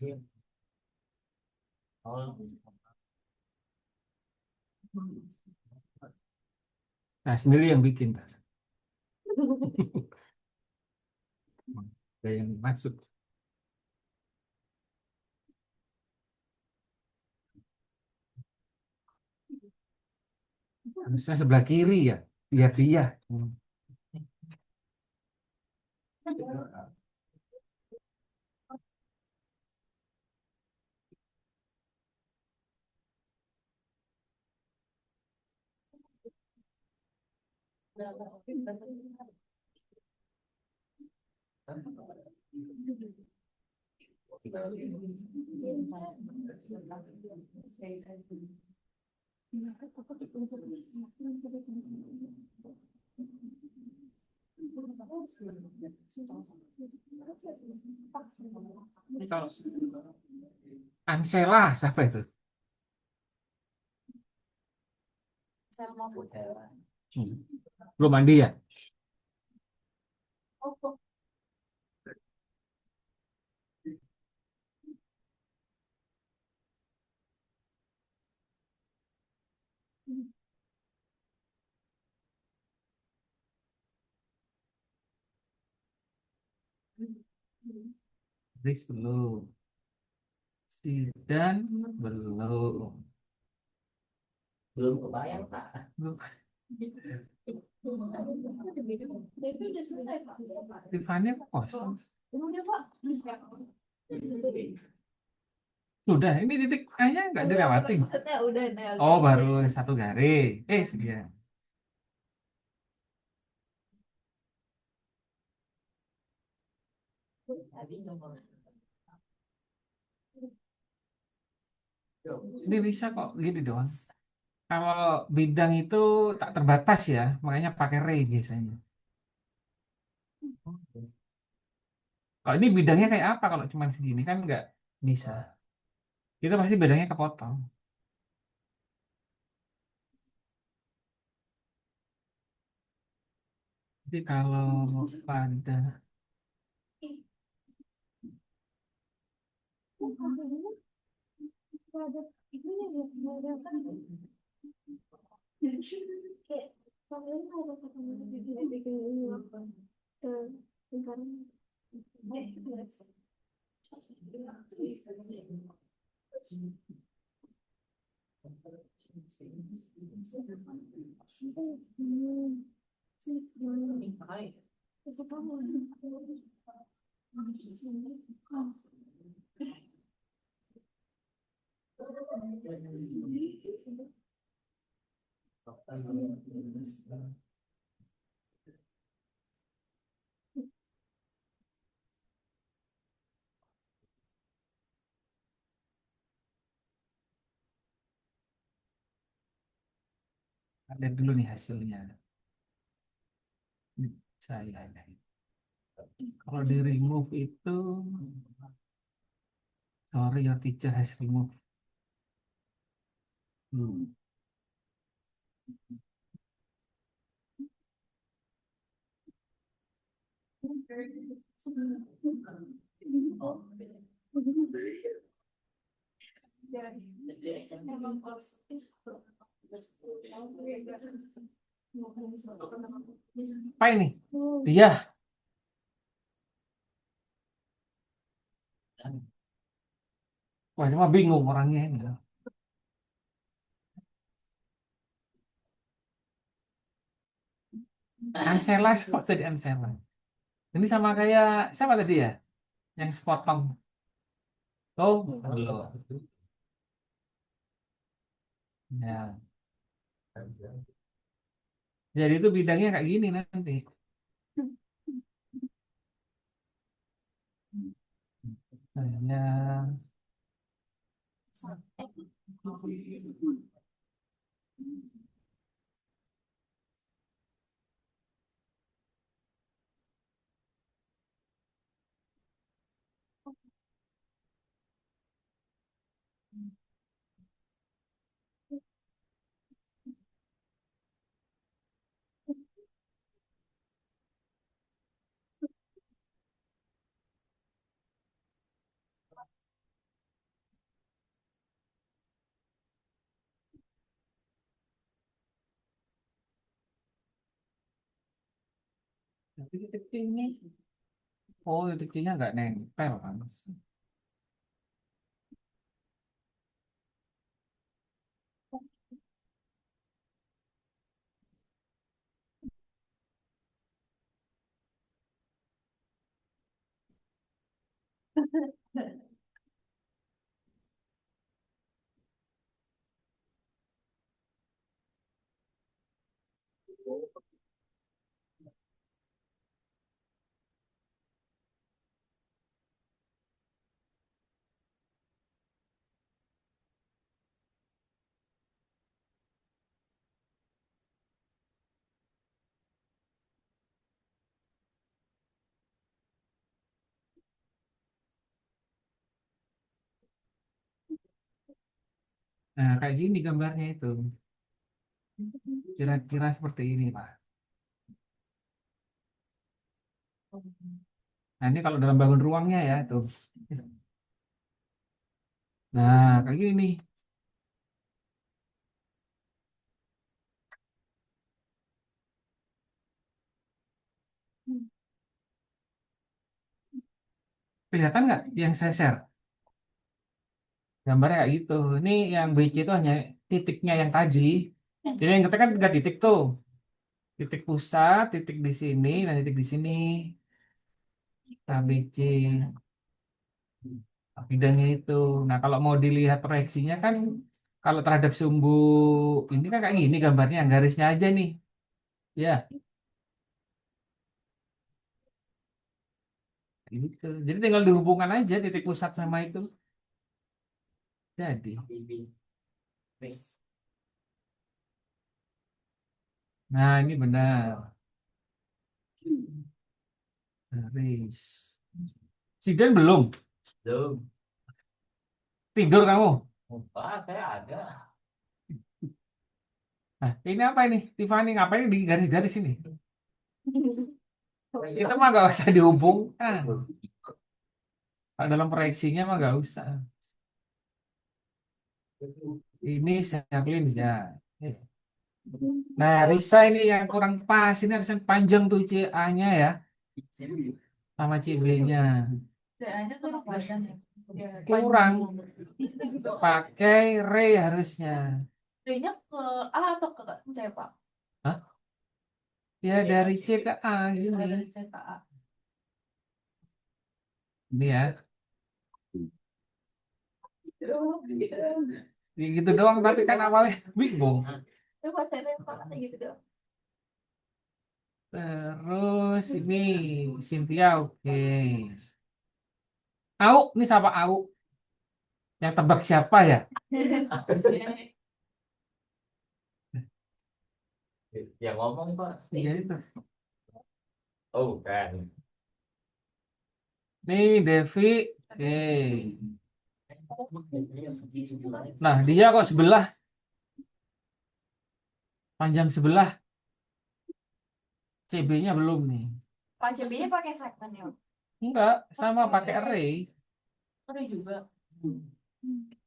Nah, sendiri yang bikin. Ada yang masuk. Harusnya sebelah kiri ya, biar dia. Ini kalau Ansela siapa itu? Belum mandi ya? Riz belum. Sidan belum. Belum kebayang Pak. Belum. itu udah selesai Pak. Tiffany kok kosong. Udah Pak. Sudah, ini titik A-nya nggak dilewatin. Udah. Oh, baru satu garis. Sekian. Jadi bisa kok gini doang. Kalau bidang itu tak terbatas ya, makanya pakai ray biasanya. Kalau ini bidangnya kayak apa kalau cuma segini kan nggak bisa. Kita pasti bedanya kepotong. Jadi kalau pada Ada itunya ya, ada kan? Kayak kemarin ada kata bikin ini apa ke lingkaran ada dulu nih hasilnya. Ini saya. Kalau di remove itu, sorry your teacher has removed. Hmm. Apa ini? Dia. Wah, ini mah bingung orangnya ini. Ansela spot tadi Ansela. Ini sama kayak siapa tadi ya? Yang sepotong. Oh, belum. Ya. Jadi itu bidangnya kayak gini nanti. Saya tapi titik ini. Oh, titik ini nggak nempel kan? Nah, kayak gini gambarnya itu. Kira-kira seperti ini, Pak. Nah, ini kalau dalam bangun ruangnya ya, tuh. Nah, kayak gini nih. Kelihatan nggak yang saya share? Gambarnya kayak gitu. Ini yang BC itu hanya titiknya yang tadi. Jadi yang kita kan 3 titik tuh. Titik pusat, titik di sini, dan titik di sini. ABC. Bidangnya itu. Nah, kalau mau dilihat proyeksinya kan, kalau terhadap sumbu ini kan kayak gini gambarnya, garisnya aja nih. Ya, gitu. Jadi tinggal dihubungkan aja titik pusat sama itu. Jadi, Wes. nah ini benar. Garis. Sidan belum? Belum. Tidur kamu? Lupa, saya ada. Nah, ini apa ini? Tiffany ngapain di garis-garis ini? Kita mah gak usah dihubungkan. Kalau dalam proyeksinya mah gak usah. Ini Sherlyn ya. Nah, Risa ini yang kurang pas. Ini harusnya panjang tuh CA-nya ya. Sama CB-nya. Soalnya kurang panjang ya. Kurang. Pakai re harusnya. D-nya ke A atau ke C, Pak? Hah? Ya dari C ke A gini. Dari C ke A. Ini ya. Ya gitu doang tapi kan awalnya bingung. Itu pas saya tembak kata gitu dong. Terus ini Cynthia oke. Au, ini siapa Au? Yang tebak siapa ya? Yang ngomong Pak. Iya itu. Oh kan. Nih Devi. Oke. Nah dia kok sebelah. Panjang sebelah. CB-nya belum nih. Pak CB-nya pakai segmen ya. Enggak, sama pakai array. Ada juga.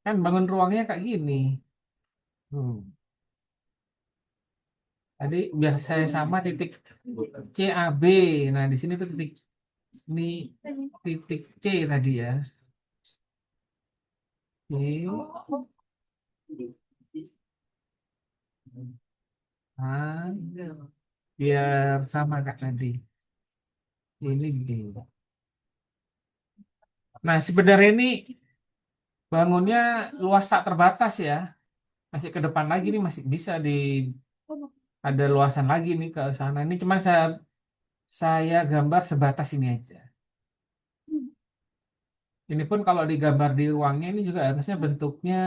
Kan bangun ruangnya kayak gini. Tadi biar saya sama titik CAB. Nah, di sini tuh titik ini titik C tadi ya. Oke. Nah, biar sama kak tadi. Ini begini. Nah, sebenarnya ini bangunnya luas tak terbatas ya. Masih ke depan lagi nih masih bisa di ada luasan lagi nih ke sana. Ini cuma saya gambar sebatas ini aja. Ini pun kalau digambar di ruangnya ini juga harusnya bentuknya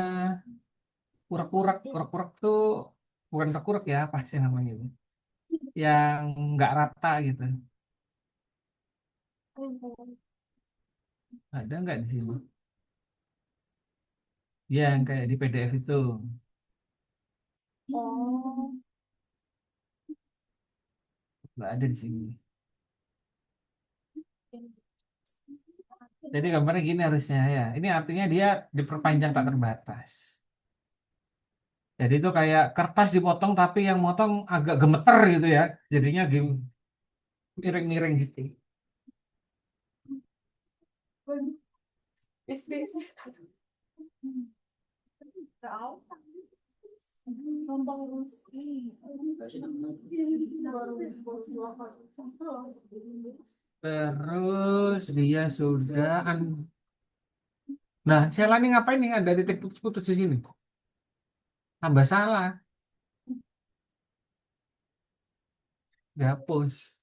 urak-urak. Urak-urak tuh bukan urak-urak ya, apa sih namanya itu? Yang nggak rata gitu. Ada nggak di sini? Ya, yang kayak di PDF itu. Oh. Nggak ada di sini. Jadi gambarnya gini harusnya ya. Ini artinya dia diperpanjang tak terbatas. Jadi itu kayak kertas dipotong tapi yang motong agak gemeter gitu ya. Jadinya game miring-miring gitu. SD. Tahu. Nonton Ruski. Terus dia sudah Nah, Sheila nih ngapain nih ada titik putus-putus di sini? Tambah salah. Dihapus.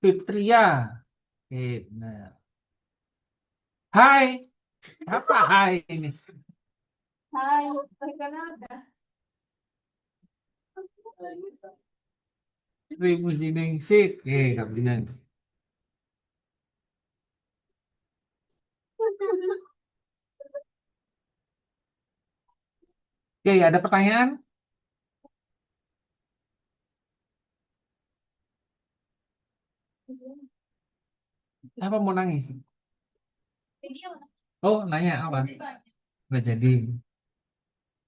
Fitria. Oke, nah. Hai. Apa hai ini? Hai, perkenalkan. Sri Mujiningsih. Oke, kabinet. Oke, ada pertanyaan? Apa mau nangis? Video. Oh, nanya apa? Nggak jadi.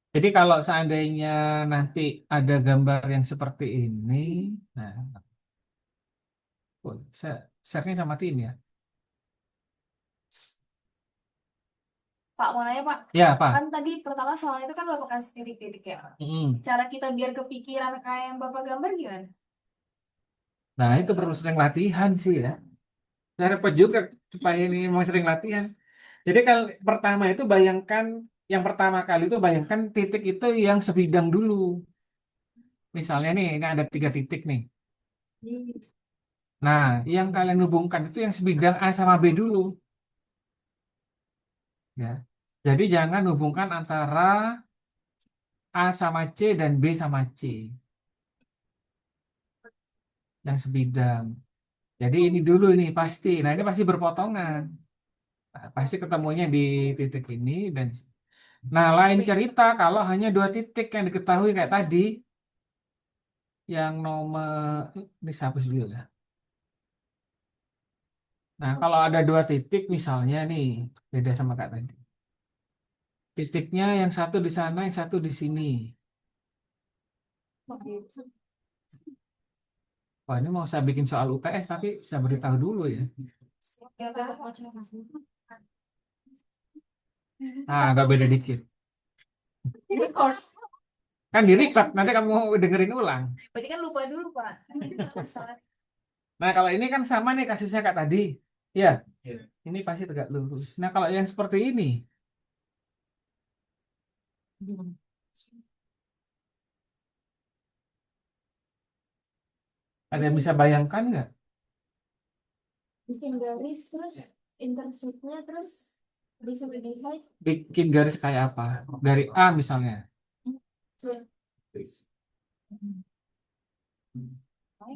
Jadi kalau seandainya nanti ada gambar yang seperti ini, nah, oh, saya share-nya sama matiin ya. Pak mau nanya Pak, Ya, Pak. kan tadi pertama soalnya itu kan Bapak kasih titik-titik ya. Cara kita biar kepikiran kayak yang Bapak gambar gimana? Nah, itu perlu sering latihan sih ya. Saya repot juga supaya ini mau sering latihan. Jadi kalau pertama itu bayangkan, yang pertama kali itu bayangkan titik itu yang sebidang dulu. Misalnya nih, ini ada 3 titik nih. Nah, yang kalian hubungkan itu yang sebidang A sama B dulu. ya. Jadi jangan hubungkan antara A sama C dan B sama C yang sebidang. Jadi ini dulu ini pasti. Nah, ini pasti berpotongan. Nah, pasti ketemunya di titik ini dan nah, lain cerita kalau hanya dua titik yang diketahui kayak tadi, yang nomor ini saya hapus dulu ya. Nah, kalau ada dua titik misalnya nih, beda sama kayak tadi. Titiknya yang satu di sana, yang satu di sini. Wah, ini mau saya bikin soal UTS, tapi saya beritahu dulu ya. Nah, agak beda dikit. Record. Kan di record, nanti kamu dengerin ulang. Berarti kan lupa dulu, Pak. Nah, kalau ini kan sama nih kasusnya kayak tadi. Ya, Iya. ini pasti tegak lurus. Nah, kalau yang seperti ini, ada yang bisa bayangkan nggak? Bikin garis terus intersectnya terus bisa divide. Bikin garis kayak apa? Dari A misalnya.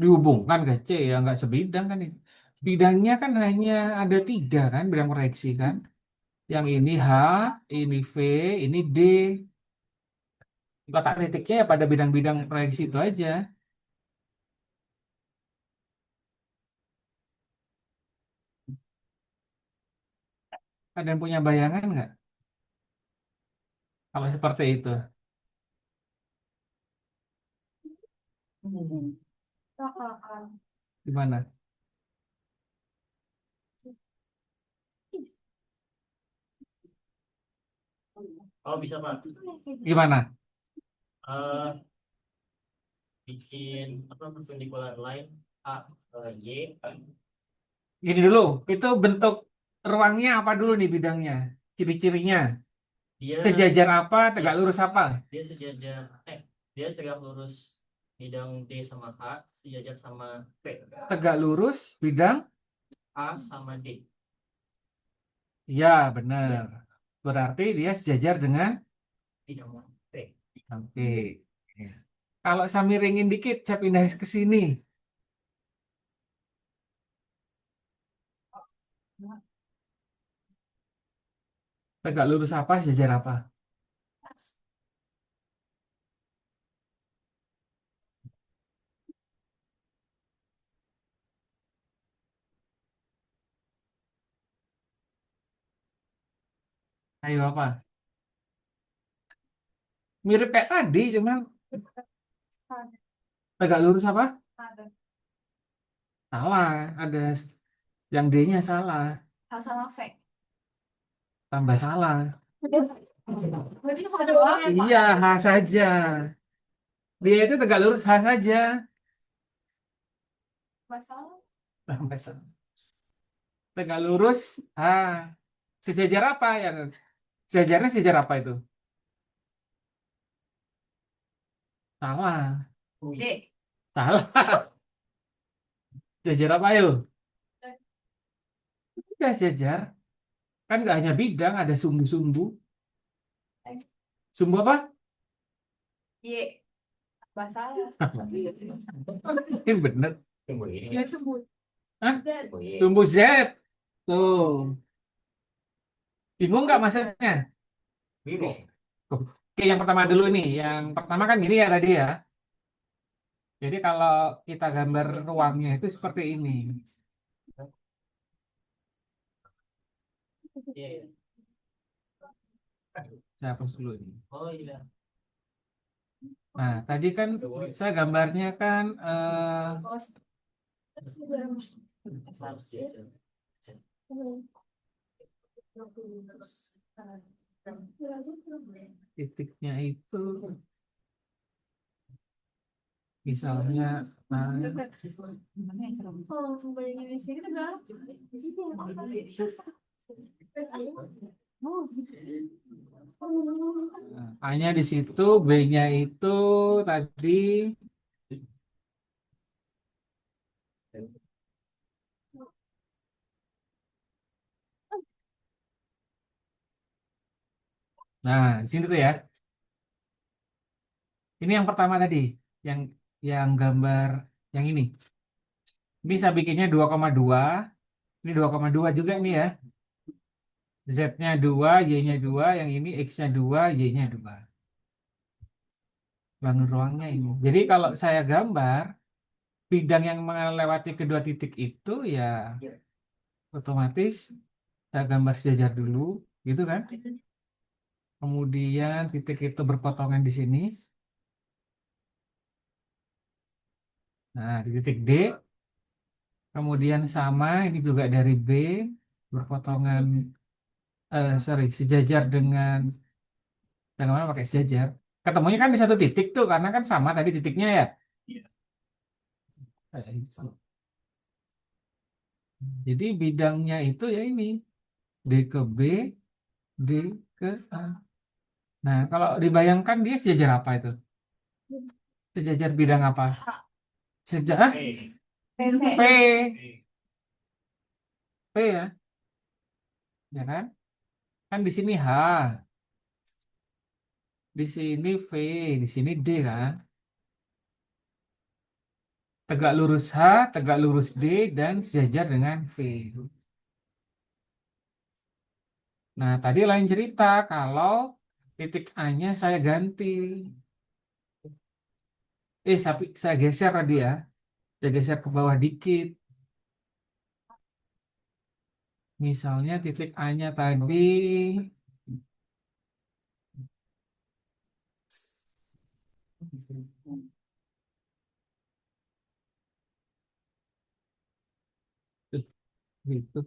Dihubungkan ke C, ya nggak sebidang kan ini. Bidangnya kan hanya ada tiga kan, bidang proyeksi kan. Yang ini H, ini V, ini D. Letak titiknya ya pada bidang-bidang proyeksi itu aja. Ada yang punya bayangan nggak? Kalau seperti itu, gimana? Oh bisa Pak. Gimana? Eh, bikin apa perpendikular line A ke Y. Gini dulu, itu bentuk ruangnya apa dulu nih bidangnya? Ciri-cirinya. Dia Sejajar apa, tegak lurus apa? dia sejajar dia tegak lurus bidang D sama H, sejajar sama P. Tegak lurus, bidang? A sama D. Ya, benar. Berarti dia sejajar dengan Bidang P. oke. Ya. Kalau saya miringin dikit, saya pindah ke sini. Tegak lurus apa, sejajar apa? Ayo apa? Mirip kayak tadi, cuman tegak lurus apa? Salah, ada yang D-nya salah, H sama V. tambah salah. Berarti H doang ya, Pak? Iya, H saja. Dia itu tegak lurus H saja. Masalah. Tambah salah. Tegak lurus H. Sejajar apa ya? Sejajarnya sejajar apa itu? Salah. D. Salah. Sejajar apa yuk? Udah sejajar. Kan nggak hanya bidang, ada sumbu-sumbu. Sumbu apa? Y. Masalah. Yang bener. Tunggu ini. Yang sebut. Hah? Z. Oh, iya. Sumbu Z. Tuh. Bingung nggak maksudnya? Bingung. Oke, yang pertama dulu nih. Yang pertama kan ini ya tadi ya. Jadi kalau kita gambar ruangnya itu seperti ini. Iya. Saya hapus dulu ini. Oh iya. Nah, tadi kan saya gambarnya kan Harus sejajar. titiknya itu misalnya Oh, bayangin di sini kan galak. Di sini A-nya di situ, B-nya itu tadi Nah, di sini tuh ya. Ini yang pertama tadi, yang gambar yang ini. Ini saya bikinnya 2,2. Ini 2,2 juga nih ya. Z-nya 2, Y-nya 2, yang ini X-nya 2, Y-nya 2. Bangun ruangnya ini. Jadi kalau saya gambar, bidang yang melewati kedua titik itu ya otomatis saya gambar sejajar dulu, gitu kan? Kemudian titik itu berpotongan di sini. Nah, di titik D, kemudian sama, ini juga dari B, berpotongan, sorry, sejajar dengan mana pakai sejajar. Ketemunya kan di satu titik tuh, karena kan sama tadi titiknya ya. Jadi bidangnya itu ya ini, D ke B, D ke A. Nah, kalau dibayangkan dia sejajar apa itu? Sejajar bidang apa? Sejajar P, P ya kan? Kan di sini H, di sini V, di sini D kan? Tegak lurus H, tegak lurus D, dan sejajar dengan V. Nah, tadi lain cerita kalau titik A-nya saya ganti. Saya geser tadi ya. Saya geser ke bawah dikit. Misalnya titik A-nya tadi gitu.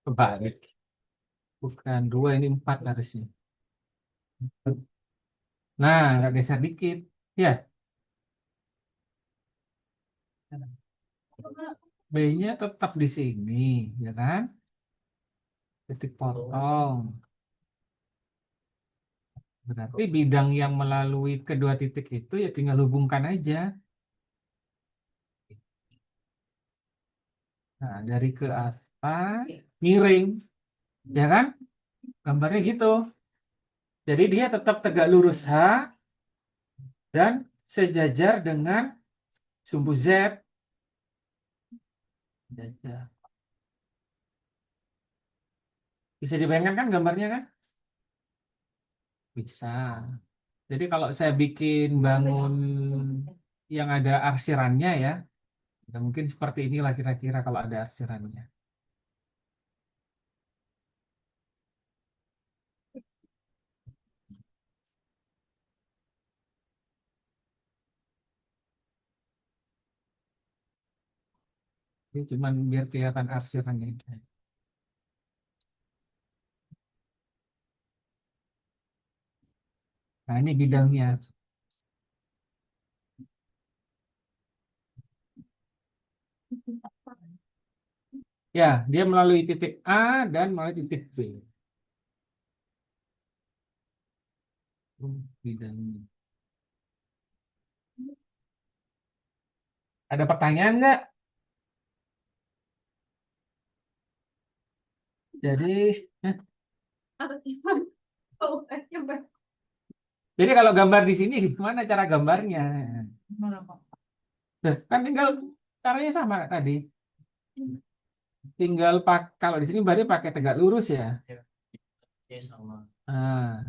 Kebalik. Bukan 2, ini 4 harusnya. Nah, agak geser dikit. Ya, B-nya tetap di sini, ya kan? Titik potong. Berarti bidang yang melalui kedua titik itu ya tinggal hubungkan aja. Nah, dari ke atas, miring, ya kan? Gambarnya gitu. Jadi dia tetap tegak lurus H dan sejajar dengan sumbu Z. Bisa dibayangkan kan gambarnya kan? Bisa. Jadi kalau saya bikin bangun yang ada arsirannya ya, ya mungkin seperti inilah kira-kira kalau ada arsirannya. Ini cuman biar kelihatan arsirannya. Nah, ini bidangnya. Ya, dia melalui titik A dan melalui titik B. Bidangnya. Ada pertanyaan nggak? Jadi, eh, jadi kalau gambar di sini gimana cara gambarnya? Nah, kan tinggal caranya sama kayak tadi. Tinggal kalau di sini berarti pakai tegak lurus ya. Ya sama. Nah,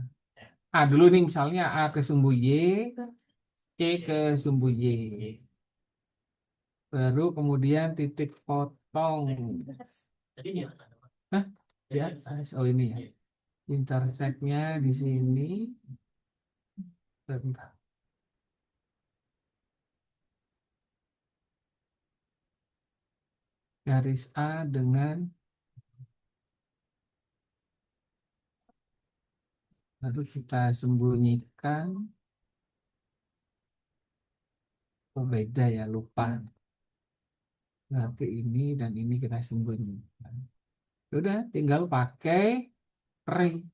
A dulu nih misalnya A ke sumbu Y, C ke sumbu Y. Baru kemudian titik potong. Jadi dia ada. Hah? Ya, oh ini ya. Intersectnya di sini. Bentar. Garis A dengan lalu kita sembunyikan. Oh beda ya, lupa. Berarti ini dan ini kita sembunyikan. Udah, tinggal pakai ring.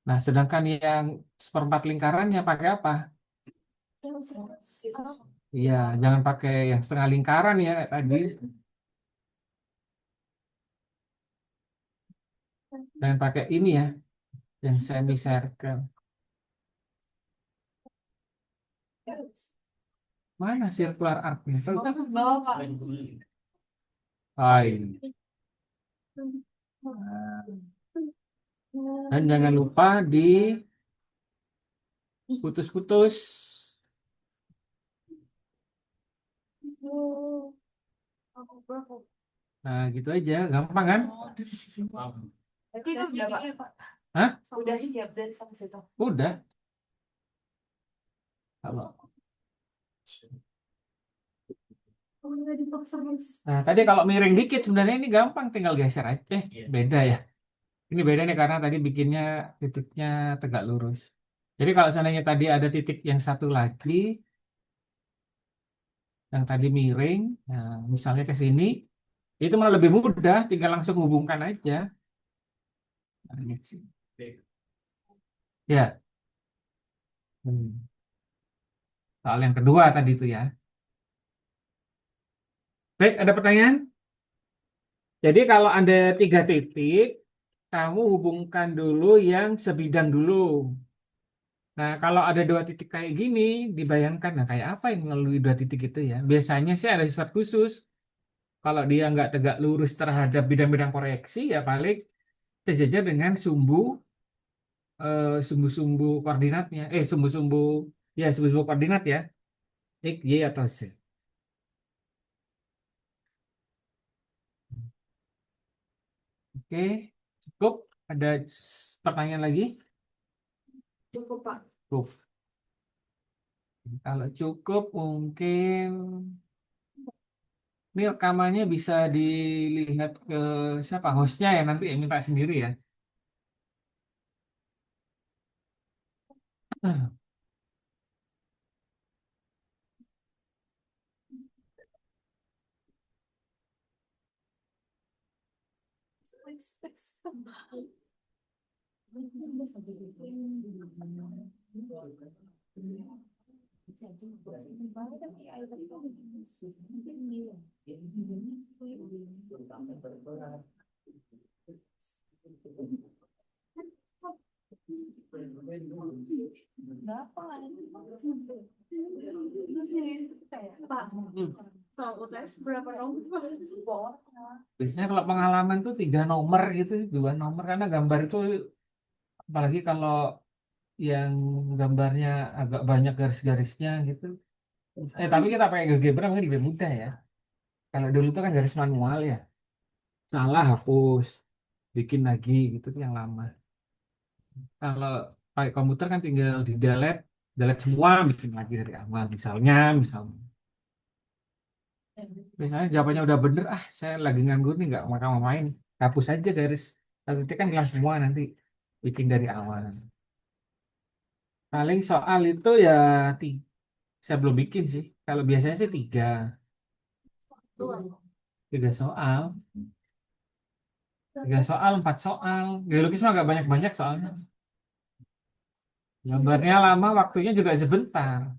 Nah, sedangkan yang seperempat lingkarannya pakai apa? Iya, jangan pakai yang setengah lingkaran ya kayak tadi. Jangan pakai ini ya, yang semicircle. Mana circular arc-nya? Bawa Pak. Ah, ini. Dan jangan lupa diputus-putus. Nah, gitu aja, gampang kan? Berarti itu udah Pak. Hah? Udah siap dari sampai situ. Udah. Kalau Udah dipaksa Mas. Nah, tadi kalau miring dikit sebenarnya ini gampang, tinggal geser aja. Beda ya. Ini beda nih karena tadi bikinnya titiknya tegak lurus. Jadi kalau seandainya tadi ada titik yang satu lagi, yang tadi miring, nah, misalnya ke sini, itu malah lebih mudah, tinggal langsung hubungkan aja. Nah, ini sih. Ya. Soal yang kedua tadi itu ya. Baik, ada pertanyaan? Jadi kalau ada 3 titik, kamu hubungkan dulu yang sebidang dulu. Nah, kalau ada 2 titik kayak gini, dibayangkan, nah kayak apa yang melalui 2 titik itu ya? Biasanya sih ada sifat khusus. Kalau dia nggak tegak lurus terhadap bidang-bidang proyeksi, ya paling sejajar dengan sumbu-sumbu koordinatnya. Sumbu-sumbu koordinat ya. X, Y, atau Z. Oke, cukup. Ada pertanyaan lagi? Cukup Pak. Cukup. Kalau cukup mungkin ini rekamannya bisa dilihat ke siapa hostnya ya nanti ya minta sendiri ya. Pak, soal UTS berapa nomor? Biasanya kalau pengalaman tuh 3 nomor gitu, 2 nomor karena gambar itu apalagi kalau yang gambarnya agak banyak garis-garisnya gitu. Tapi kita pakai GeoGebra mungkin lebih mudah ya. Kalau dulu tuh kan garis manual ya. Salah hapus, bikin lagi gitu tuh yang lama. Kalau pakai komputer kan tinggal di delete, delete semua, bikin lagi dari awal. Misalnya. Misalnya jawabannya udah bener, saya lagi nganggur nih nggak mau main, hapus aja garis. Satu titik kan hilang semua nanti, bikin dari awal. Paling soal itu ya saya belum bikin sih. Kalau biasanya sih 3 soal, 4 soal. Geologis mah nggak banyak-banyak soalnya. Gambarnya lama, waktunya juga sebentar.